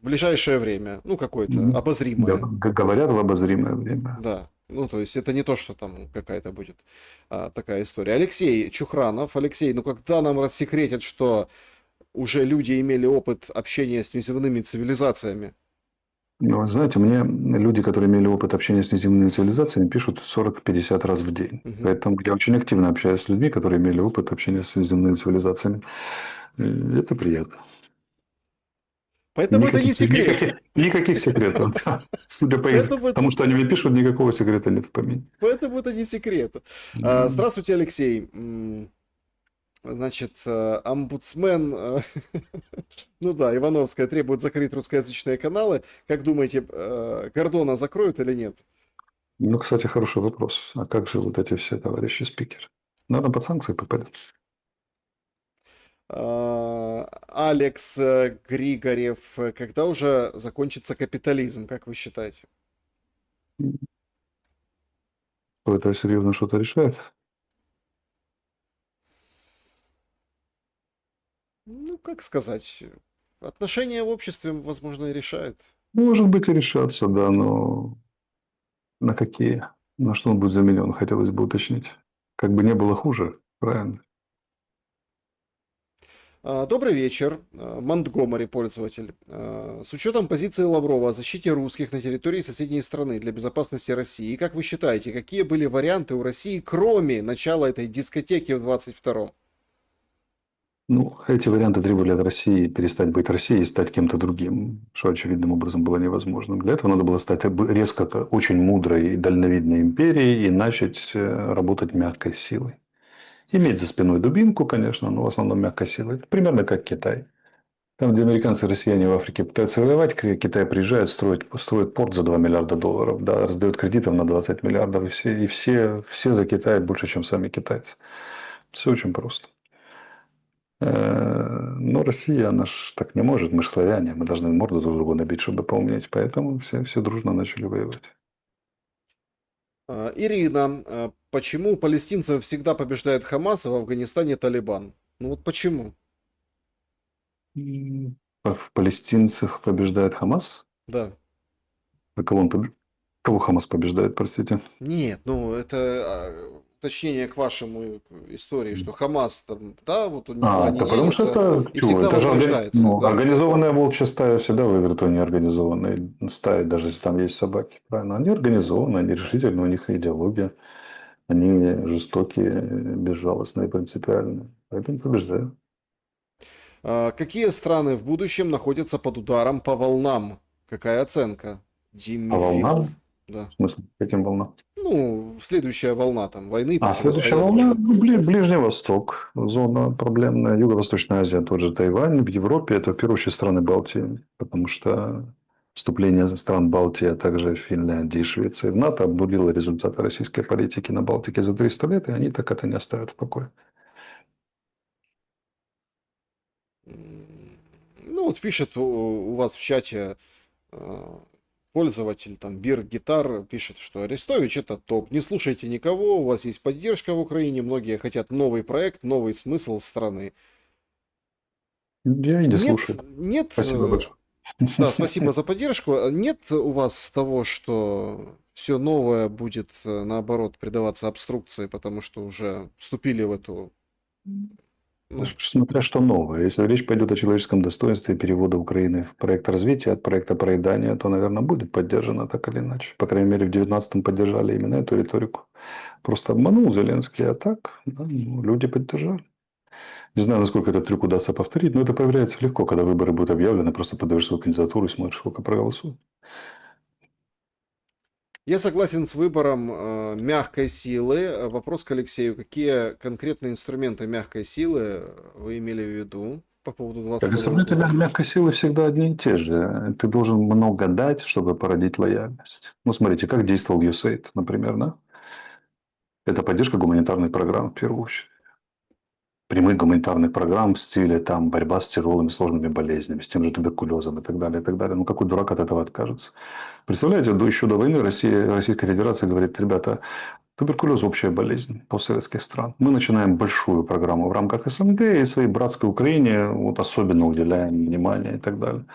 в ближайшее время, ну, какое-то обозримое. Говорят в обозримое время. Да, ну, то есть это не то, что там какая-то будет такая история. Алексей Чухранов. Алексей, ну, когда нам рассекретят, что уже люди имели опыт общения с неземными цивилизациями? Ну, вы знаете, мне люди, которые имели опыт общения с неземными цивилизациями, пишут 40-50 раз в день. Мгм. Поэтому я очень активно общаюсь с людьми, которые имели опыт общения с неземными цивилизациями. Это приятно. Поэтому это не Никаких, секрет. никаких секретов. Да. Судя по Поэтому, тому, что они мне пишут, никакого секрета нет в помине. поэтому это не секрет. М. Здравствуйте, Алексей. Значит, омбудсмен, ну да, Ивановская требует закрыть русскоязычные каналы. Как думаете, Гордона закроют или нет? Ну, кстати, хороший вопрос. А как же вот эти все товарищи спикеры? Наверное, под санкции попадет. Алекс Григорьев, когда уже закончится капитализм, как вы считаете? Кто это серьезно что-то решает? Ну, как сказать, отношения в обществе, возможно, и решает. Может быть, и решаться, да, но на какие? На что он будет заменен, хотелось бы уточнить. Как бы не было хуже, правильно? Добрый вечер, Монтгомери пользователь. С учетом позиции Лаврова о защите русских на территории соседней страны для безопасности России, как вы считаете, какие были варианты у России, кроме начала этой дискотеки в 22-м? Ну, эти варианты требовали от России перестать быть Россией и стать кем-то другим, что очевидным образом было невозможным. Для этого надо было стать резко очень мудрой и дальновидной империей и начать работать мягкой силой. Иметь за спиной дубинку, конечно, но в основном мягкой силой. Это примерно как Китай. Там, где американцы и россияне в Африке пытаются воевать, Китай приезжает, строит порт за 2 миллиарда долларов, да, раздает кредитов на 20 миллиардов, и все за Китай больше, чем сами китайцы. Все очень просто. Но Россия, она ж так не может, мы же славяне, мы должны морду друг другу набить, чтобы поумнеть, поэтому все дружно начали воевать. Ирина, почему у палестинцев всегда побеждает Хамас, а в Афганистане Талибан? Ну вот почему? В палестинцах побеждает Хамас? Да. А кого Хамас побеждает, простите? Нет, ну это уточнение к вашему истории, что Хамас там, да, вот никуда не Да потому что денется это, и чего, всегда это же возрождается, да. организованная волчья стая всегда выиграет у неорганизованной стаи, даже если там есть собаки, правильно? Они организованы, они решительны, у них идеология, они жестокие, безжалостные, принципиальные, поэтому побеждают. Какие страны в будущем находятся под ударом по волнам? Какая оценка? А Диммифилд. волна? Да. В смысле, каким волна? Ну, следующая волна там войны, А следующая противостояния, волна – да. Ближний Восток, зона проблемная, Юго-Восточная Азия, тот же Тайвань, в Европе это в первую очередь страны Балтии, потому что вступление стран Балтии, а также Финляндии и Швеции в НАТО обнулило результаты российской политики на Балтике за 300 лет, и они так это не оставят в покое. Ну, вот пишет у вас в чате э, пользователь, там, Бир Гитар, пишет, что Арестович это топ. Не слушайте никого, у вас есть поддержка в Украине, многие хотят новый проект, новый смысл страны. Я и не Нет, слушаю. нет, Спасибо большое. да, спасибо за поддержку. Нет у вас того, что все новое будет, наоборот, предаваться обструкции, потому что уже вступили в эту, ну, Смотря что новое. Если речь пойдет о человеческом достоинстве и перевода Украины в проект развития от проекта проедания, то, наверное, будет поддержано так или иначе. По крайней мере, в 19-м поддержали именно эту риторику. Просто обманул Зеленский, а так да, ну, люди поддержали. Не знаю, насколько этот трюк удастся повторить, но это появляется легко, когда выборы будут объявлены, просто подаешь свою кандидатуру и смотришь, сколько проголосуют. я согласен с выбором мягкой силы. Вопрос к Алексею. Какие конкретные инструменты мягкой силы вы имели в виду по поводу Как 22 инструменты года? мягкой силы всегда одни и те же. Ты должен много дать, чтобы породить лояльность. Ну, смотрите, как действовал USAID, например, да? Это поддержка гуманитарных программ в первую очередь. Прямых гуманитарных программ в стиле там, борьба с тяжелыми сложными болезнями, с тем же туберкулезом и так далее, и так далее. Ну, какой дурак от этого откажется? Представляете, еще до войны Российская Федерация говорит, ребята, Туберкулез – общая болезнь постсоветских стран. Мы начинаем большую программу в рамках СНГ и своей братской Украине вот особенно уделяем внимание и так далее.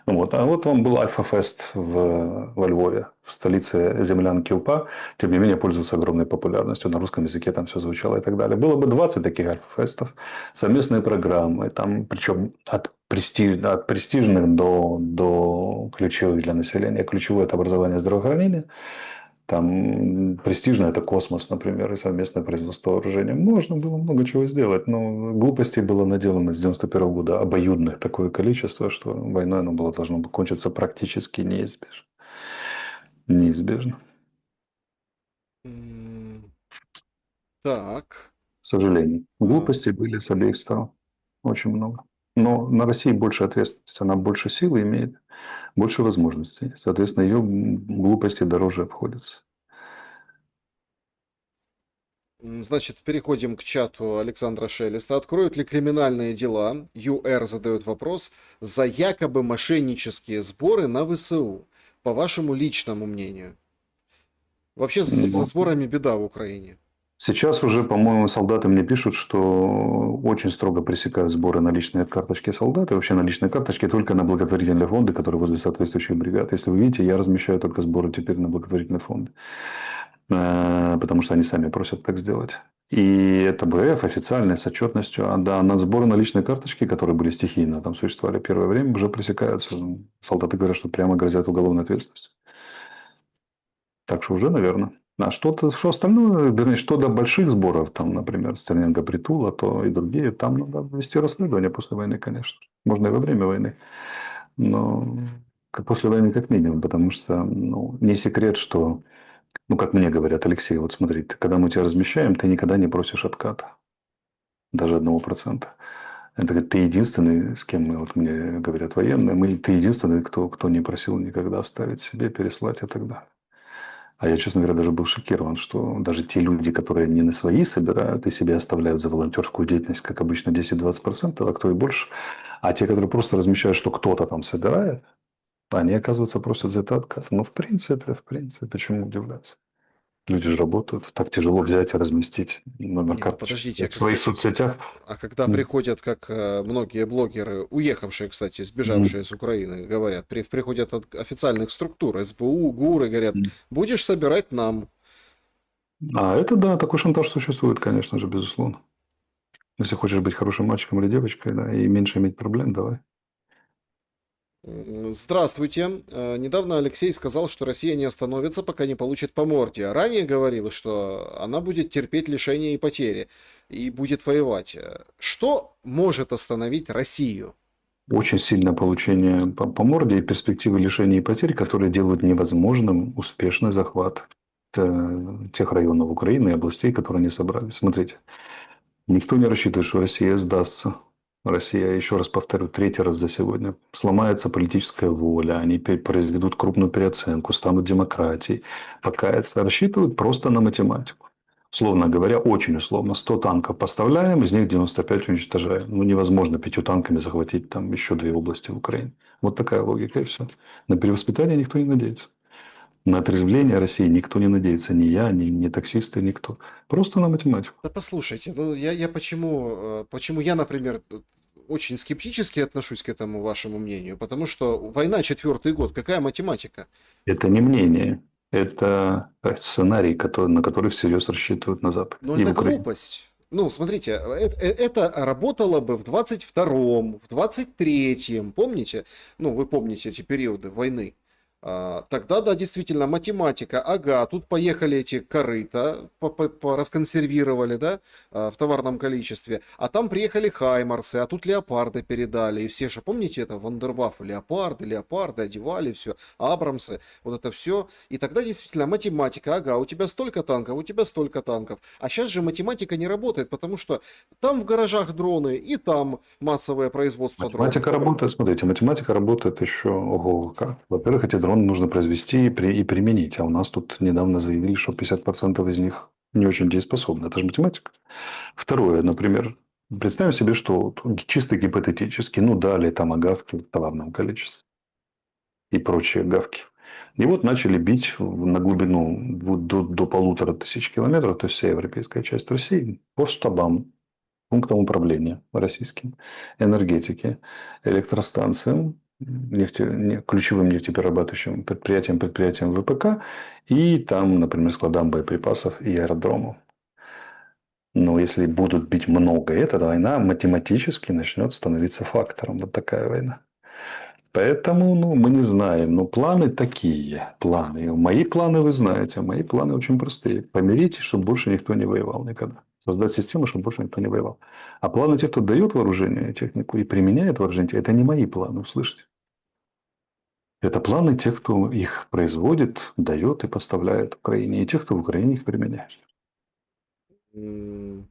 Вот. А вот вам был Альфа-фест во Львове, в столице землянки УПА. Тем не менее, пользуется огромной популярностью. На русском языке там все звучало и так далее. Было бы 20 таких Альфа-фестов, совместные программы, там, причем от престижных до ключевых для населения. Ключевое – это образование и здравоохранение. Там престижно это космос, например, и совместное производство вооружения. Можно было много чего сделать, но глупостей было наделано с 91 года обоюдных такое количество, что войной оно было должно бы кончиться практически неизбежно. Неизбежно. М, Так. К сожалению. а, Глупостей были с обеих сторон. Очень много. Но на России больше ответственности, она больше силы имеет, больше возможностей. Соответственно, ее глупости дороже обходятся. Значит, переходим к чату Александра Шелеста. Откроют ли криминальные дела? ЮР задает вопрос за якобы мошеннические сборы на ВСУ. По вашему личному мнению. Вообще со Ну, сборами беда в Украине. сейчас уже, по-моему, солдаты мне пишут, что очень строго пресекают сборы наличные от карточки солдат и вообще наличные карточки только на благотворительные фонды, которые возле соответствующих бригад. Если вы видите, я размещаю только сборы теперь на благотворительные фонды, потому что они сами просят так сделать. И это БФ официальной с отчетностью. А да, на сборы наличной карточки, которые были стихийно там существовали первое время, уже пресекаются. Солдаты говорят, что прямо грозят уголовной ответственностью. Так что уже, наверное. А что-то, что остальное, вернее, что до больших сборов, там, например, Стерненко, Притула, то и другие, там надо вести расследование после войны, конечно. Можно и во время войны. Но после войны как минимум, потому что ну, не секрет, что, ну, как мне говорят, Алексей, вот смотри, когда мы тебя размещаем, ты никогда не просишь отката. Даже 1%. Это говорит, ты единственный, с кем мы, вот мне говорят военные, ты единственный, кто не просил никогда оставить себе, переслать и так далее. А я, честно говоря, даже был шокирован, что даже те люди, которые не на свои собирают и себе оставляют за волонтерскую деятельность, как обычно, 10-20%, а кто и больше, а те, которые просто размещают, что кто-то там собирает, они, оказывается, просят за это откат. Ну, в принципе, чему удивляться? Люди же работают. Так тяжело взять и разместить номер Не, ну карточки подождите, в своих соцсетях. а когда М. приходят, как многие блогеры, уехавшие, кстати, М. сбежавшие с Украины, говорят, приходят от официальных структур, СБУ, ГУР, и говорят, будешь собирать нам. А это да, такой шантаж существует, конечно же, безусловно. Если хочешь быть хорошим мальчиком или девочкой, да, и меньше иметь проблем, давай. Здравствуйте. Недавно Алексей сказал, что Россия не остановится, пока не получит по морде. А ранее говорил, что она будет терпеть лишения и потери и будет воевать. Что может остановить Россию? Очень сильное получение по морде и перспективы лишения и потерь, которые делают невозможным успешный захват тех районов Украины и областей, которые они собрали. Смотрите, никто не рассчитывает, что Россия сдастся. Россия, еще раз повторю, третий раз за сегодня, сломается политическая воля, они произведут крупную переоценку, станут демократией, покаяться, рассчитывают просто на математику. Условно говоря, очень условно, 100 танков поставляем, из них 95 уничтожаем. Ну, невозможно 5 танками захватить там еще 2 области в Украине. Вот такая логика и все. На перевоспитание никто не надеется. На отрезвление России никто не надеется. Ни я, ни таксисты, никто. Просто на математику. Да послушайте, ну я почему я, например, очень скептически отношусь к этому вашему мнению, потому что война четвертый год, какая математика? Это не мнение. Это сценарий, на который всерьез рассчитывают на Западе Но и в это Украине. глупость. Ну, смотрите, это работало бы в 22-м, в 23-м, помните? Ну, вы помните эти периоды войны. Тогда, да, действительно, математика. Ага, тут поехали эти корыта, расконсервировали, да, в товарном количестве. А там приехали хаймарсы, а тут леопарды передали. И все же, помните это, Вандерваффе, леопарды одевали, все, Абрамсы, вот это все. И тогда действительно математика. Ага, у тебя столько танков, у тебя столько танков. А сейчас же математика не работает, потому что там в гаражах дроны, и там массовое производство дронов. Математика работает, смотрите, математика работает еще ого как. Во-первых, эти дроны нужно произвести и применить, а у нас тут недавно заявили, что 50% из них не очень дееспособны. Это же математика. Второе, например, представим себе, что вот чисто гипотетически, ну, дали там агавки в товарном количестве и прочие гавки. И вот начали бить на глубину вот до 1500 километров, то есть вся европейская часть России, по штабам, пунктам управления российским, энергетики, электростанциям, ключевым нефтеперерабатывающим предприятиям ВПК и там, например, складам боеприпасов и аэродромов. Но если будут бить много, эта война математически начнет становиться фактором. Вот такая война. Поэтому, мы не знаем. Но планы такие. Планы. Мои планы вы знаете. Мои планы очень простые. Помирить, чтобы больше никто не воевал никогда. Создать систему, чтобы больше никто не воевал. А планы тех, кто дает вооружение и технику и применяет вооружение, это не мои планы, услышите? Это планы тех, кто их производит, дает и поставляет Украине. И тех, кто в Украине их применяет. М,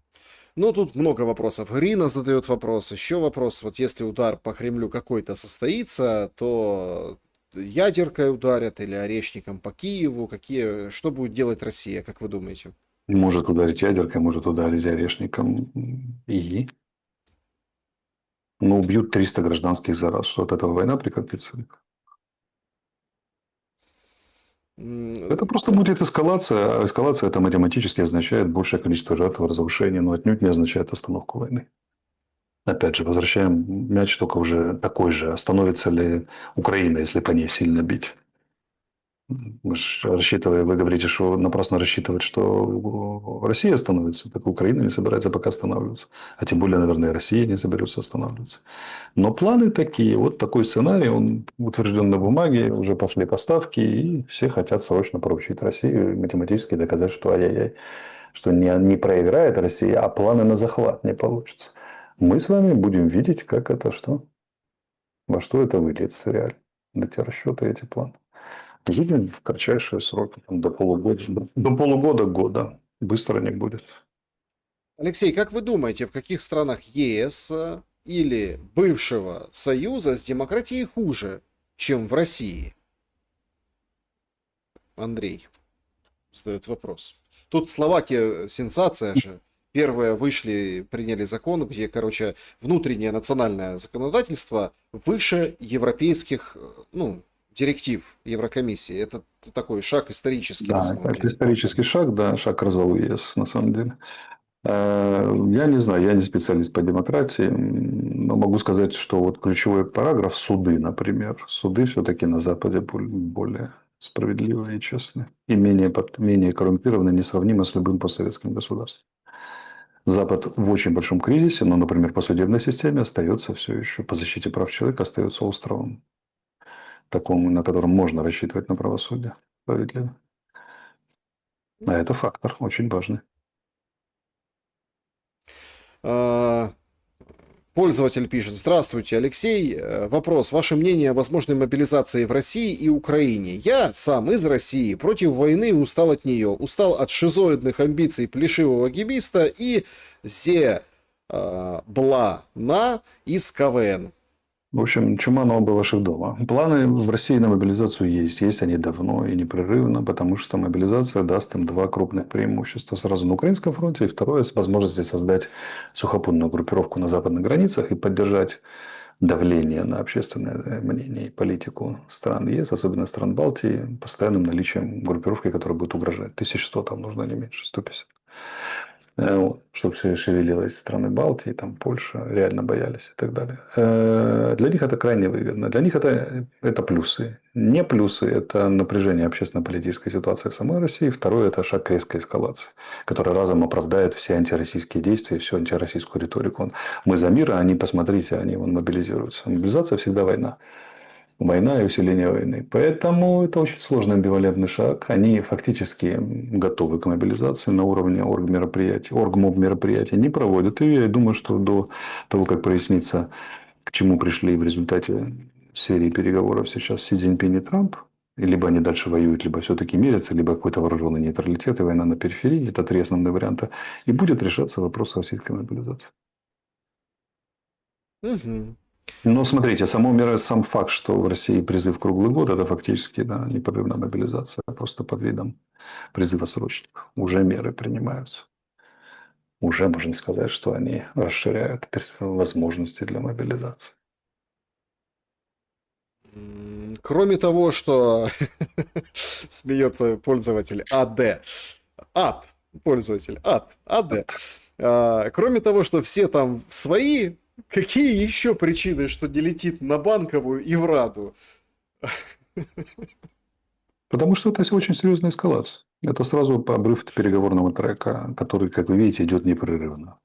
Ну, тут много вопросов. Ирина задает вопрос. Еще вопрос. Вот если удар по Кремлю какой-то состоится, то ядеркой ударят или орешником по Киеву. Что будет делать Россия, как вы думаете? Может ударить ядеркой, может ударить орешником. И убьют 300 гражданских за раз. Что от этого война прекратится? Это М, просто будет эскалация. А эскалация это математически означает большее количество жертв, разрушений, но отнюдь не означает остановку войны. Опять же, возвращаем мяч только уже такой же. Остановится ли Украина, если по ней сильно бить? Мы ж рассчитываем, вы говорите, что напрасно рассчитывать, что Россия остановится, так Украина не собирается пока останавливаться. А тем более, наверное, и Россия не соберется останавливаться. Но планы такие. Вот такой сценарий, он утвержден на бумаге, уже пошли поставки, и все хотят срочно поручить Россию и математически доказать, что ай-яй-яй, что не проиграет Россия, а планы на захват не получатся. Мы с вами будем видеть, как это что, во что это выльется реально. Эти расчеты, эти планы. Видим в кратчайшие сроки, там, до полугода, года. Быстро не будет. Алексей, как вы думаете, в каких странах ЕС или бывшего Союза с демократией хуже, чем в России? Андрей задает вопрос. Тут Словакия сенсация же. Первые вышли, приняли закон, где, короче, внутреннее национальное законодательство выше европейских, директив Еврокомиссии. Это такой шаг исторический на Да, самом это деле. исторический шаг, да, шаг к развалу ЕС, на самом деле. Я не знаю, я не специалист по демократии, но могу сказать, что вот ключевой параграф суды, например. Суды все-таки на Западе более справедливые и честные. И менее коррумпированные, несравнимо с любым постсоветским государством. Запад в очень большом кризисе, но, например, по судебной системе остается все еще, по защите прав человека остается островом, такому, на котором можно рассчитывать на правосудие справедливо. А это фактор очень важный. А, Пользователь пишет: Здравствуйте, Алексей. Вопрос. Ваше мнение о возможной мобилизации в России и Украине? Я сам из России, против войны и устал от нее. Устал от шизоидных амбиций плешивого гибиста и бла на из КВН. В общем, чума на оба ваших дома. Планы в России на мобилизацию есть. Есть они давно и непрерывно, потому что мобилизация даст им два крупных преимущества. Сразу на Украинском фронте. И второе, с возможностью создать сухопутную группировку на западных границах и поддержать давление на общественное мнение и политику стран ЕС, особенно стран Балтии, постоянным наличием группировки, которая будет угрожать. 1100 там нужно не меньше, 150. Чтобы шевелилась страны Балтии, там Польша, реально боялись и так далее. Для них это крайне выгодно. Для них это плюсы. Не плюсы – это напряжение общественно-политической ситуации в самой России. Второе – это шаг к резкой эскалации, который разом оправдает все антироссийские действия, всю антироссийскую риторику. Мы за мир, а они, посмотрите, они мобилизируются. Мобилизация всегда война. Война и усиление войны. Поэтому это очень сложный амбивалентный шаг. Они фактически готовы к мобилизации на уровне оргмероприятий. Оргмоб-мероприятий не проводят ее. Я думаю, что до того, как прояснится, к чему пришли в результате серии переговоров сейчас Си Цзиньпинь и Трамп, и либо они дальше воюют, либо все-таки мирятся, либо какой-то вооруженный нейтралитет и война на периферии. Это три основных варианта. И будет решаться вопрос российской мобилизации. Мгм. Но смотрите, сам факт, что в России призыв круглый год, это фактически непрерывная мобилизация, просто под видом призыва срочников. Уже меры принимаются. Уже можно сказать, что они расширяют возможности для мобилизации. Кроме того, что смеется пользователь АД, ад, пользователь АД. Кроме того, что все там свои, какие еще причины, что не летит на Банковую и в Раду? Потому что это очень серьезная эскалация. Это сразу обрыв переговорного трека, который, как вы видите, идет непрерывно.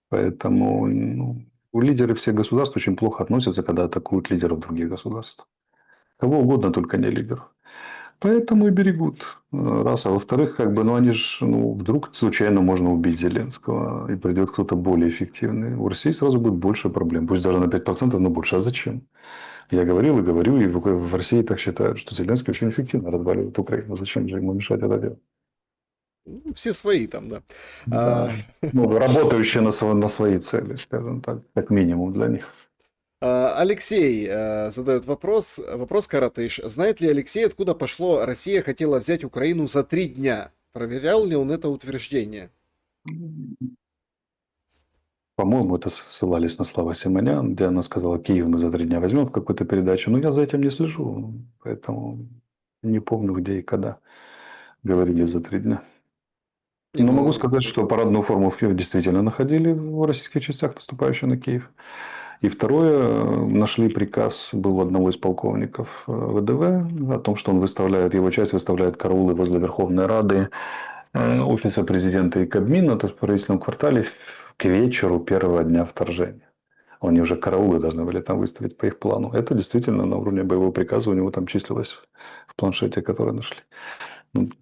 Поэтому лидеры всех государств очень плохо относятся, когда атакуют лидеров других государств. Кого угодно, только не лидеров. Поэтому и берегут. Раз. А во-вторых, они же, вдруг случайно можно убить Зеленского, и придет кто-то более эффективный. У России сразу будет больше проблем. Пусть даже на 5%, но больше. А зачем? Я говорил и говорю, и в России так считают, что Зеленский очень эффективно разваливает Украину. Зачем же ему мешать это делать? Ну, все свои там, да. А, Да. Работающие на свои цели, скажем так, как минимум для них. Алексей задает вопрос коротыш. Знает ли Алексей, откуда пошло «Россия хотела взять Украину за 3 дня»? Проверял ли он это утверждение? По-моему, это ссылались на слова Симонян, где она сказала, Киев мы за 3 дня возьмем в какой-то передаче. Но я за этим не слежу, поэтому не помню, где и когда говорили за 3 дня. Не, Но могу ну, сказать, что парадную форму в Киеве действительно находили в российских частях, наступающих на Киев. И второе, нашли приказ, был у одного из полковников ВДВ, о том, что он выставляет, его часть выставляет караулы возле Верховной Рады, офиса президента и Кабмина, то есть в правительственном квартале к вечеру первого дня вторжения. Они уже караулы должны были там выставить по их плану. Это действительно на уровне боевого приказа у него там числилось в планшете, который нашли.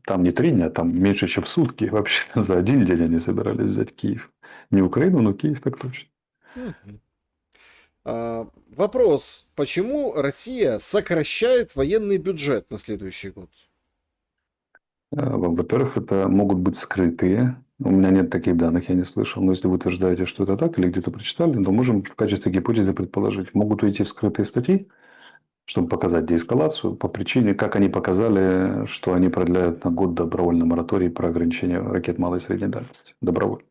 Там не 3 дня, там меньше, чем сутки. Вообще за один день они собирались взять Киев. Не Украину, но Киев так точно. мгм. Вопрос. Почему Россия сокращает военный бюджет на следующий год? Во-первых, это могут быть скрытые. У меня нет таких данных, я не слышал. Но если вы утверждаете, что это так, или где-то прочитали, то можем в качестве гипотезы предположить. Могут уйти в скрытые статьи, чтобы показать деэскалацию, по причине, как они показали, что они продляют на год добровольный мораторий про ограничение ракет малой и средней дальности. Добровольно.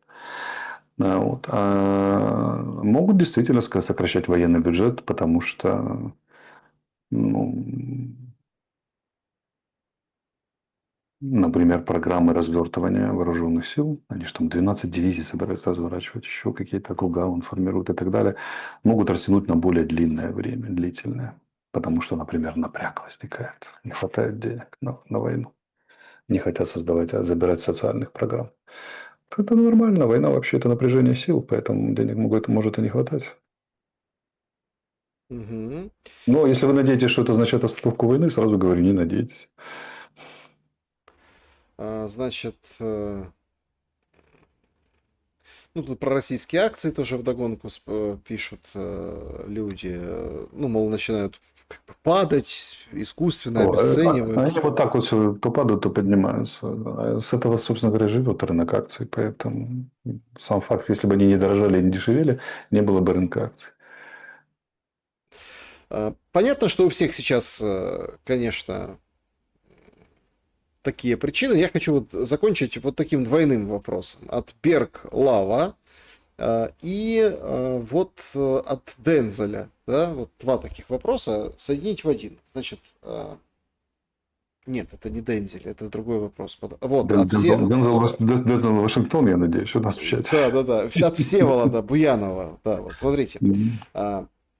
Вот. А могут действительно сокращать военный бюджет, потому что ну, например, программы развертывания вооруженных сил, они же там 12 дивизий собираются разворачивать, еще какие-то округа он формирует и так далее, могут растянуть на более длинное время, длительное. Потому что, например, напряг возникает, не хватает денег на войну, не хотят создавать, а забирать социальных программ. Это нормально, война вообще это напряжение сил, поэтому денег может и не хватать. Мгм. Но если вы надеетесь, что это означает остановку войны, сразу говорю, не надейтесь. Значит, ну, тут про российские акции тоже вдогонку пишут люди. Ну, мол, начинают как бы падать, искусственно обесценивают. Они вот так вот всё то падают, то поднимаются. А с этого, собственно говоря, живет рынок акций. Поэтому сам факт, если бы они не дорожали и не дешевели, не было бы рынка акций. Понятно, что у всех сейчас, конечно, такие причины. Я хочу вот закончить вот таким двойным вопросом. От Берг Лава и от Дензеля. Да, вот два таких вопроса соединить в один. Значит, нет, это не Дензель, это другой вопрос. Вот, от все... Дензел Вашингтон, я надеюсь, у нас в чате. Да. От Всеволода Буянова. Да, вот, смотрите.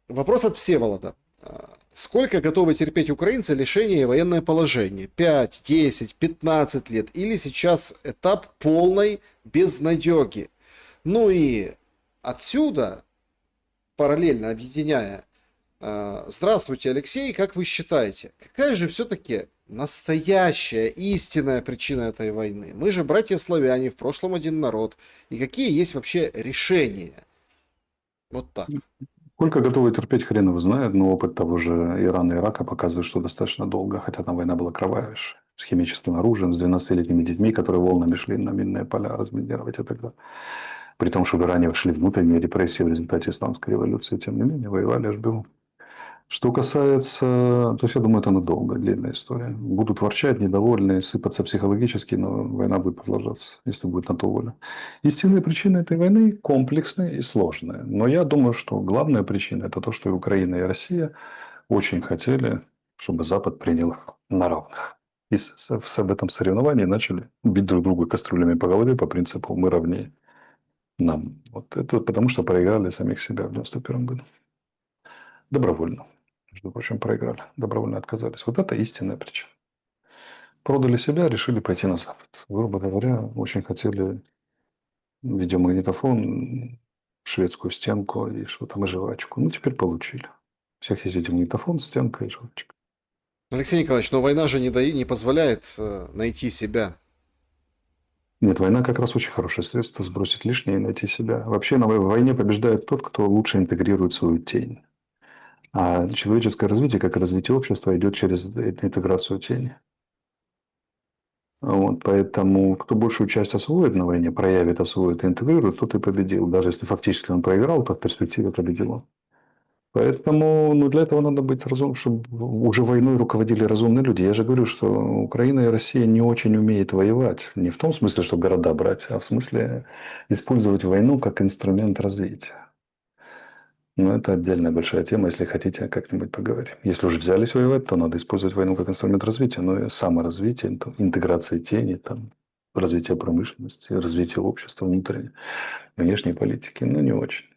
Вопрос от Всеволода. Сколько готовы терпеть украинцы лишение и военное положение? 5, 10, 15 лет? Или сейчас этап полной безнадеги? Ну и отсюда, параллельно объединяя, здравствуйте, Алексей, как вы считаете, какая же все-таки настоящая, истинная причина этой войны? Мы же братья-славяне, в прошлом один народ. И какие есть вообще решения? Вот так. Сколько готовы терпеть, хрен его знает, но опыт того же Ирана и Ирака показывает, что достаточно долго, хотя там война была кровавейшая, с химическим оружием, с 12-летними детьми, которые волнами шли на минные поля разминировать и так далее. При том, что в Иране шли внутренние репрессии в результате исламской революции, тем не менее, воевали аж бегом. Что касается... То есть, я думаю, это надолго, длинная история. Будут ворчать, недовольны, сыпаться психологически, но война будет продолжаться, если будет на то воля. Истинные причины этой войны комплексные и сложные. Но я думаю, что главная причина – это то, что и Украина, и Россия очень хотели, чтобы Запад принял их на равных. И в этом соревновании начали бить друг друга кастрюлями по голове по принципу «мы равнее нам». Вот это вот потому, что проиграли самих себя в 91 году. Добровольно. Между прочим, проиграли. Добровольно отказались. Вот это истинная причина. Продали себя, решили пойти на Запад. Грубо говоря, очень хотели видеомагнитофон, шведскую стенку и что там, и жвачку. Ну, теперь получили. У всех есть видеомагнитофон, стенка и жвачка. Алексей Николаевич, но война же не позволяет найти себя. Нет, война как раз очень хорошее средство сбросить лишнее и найти себя. Вообще на войне побеждает тот, кто лучше интегрирует свою тень. А человеческое развитие, как и развитие общества, идет через интеграцию тени. Вот, поэтому кто большую часть освоит на войне, проявит, освоит и интегрирует, тот и победил. Даже если фактически он проиграл, то в перспективе победил он. Поэтому для этого надо быть разумным, чтобы уже войной руководили разумные люди. Я же говорю, что Украина и Россия не очень умеют воевать. Не в том смысле, что города брать, а в смысле использовать войну как инструмент развития. Но это отдельная большая тема, если хотите, как-нибудь поговорим. Если уже взялись воевать, то надо использовать войну как инструмент развития. Но и саморазвитие, интеграция тени, там, развитие промышленности, развитие общества внутренней, внешней политики, не очень.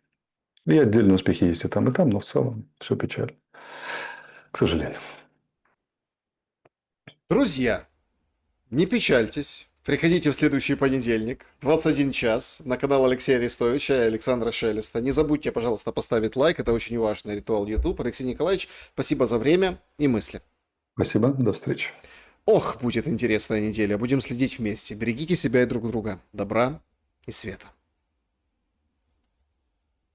И отдельные успехи есть и там, но в целом все печально. К сожалению. Друзья, не печальтесь. Приходите в следующий понедельник, 21 час, на канал Алексея Арестовича и Александра Шелеста. Не забудьте, пожалуйста, поставить лайк. Это очень важный ритуал YouTube. Алексей Николаевич, спасибо за время и мысли. Спасибо. До встречи. Ох, будет интересная неделя. Будем следить вместе. Берегите себя и друг друга. Добра и света.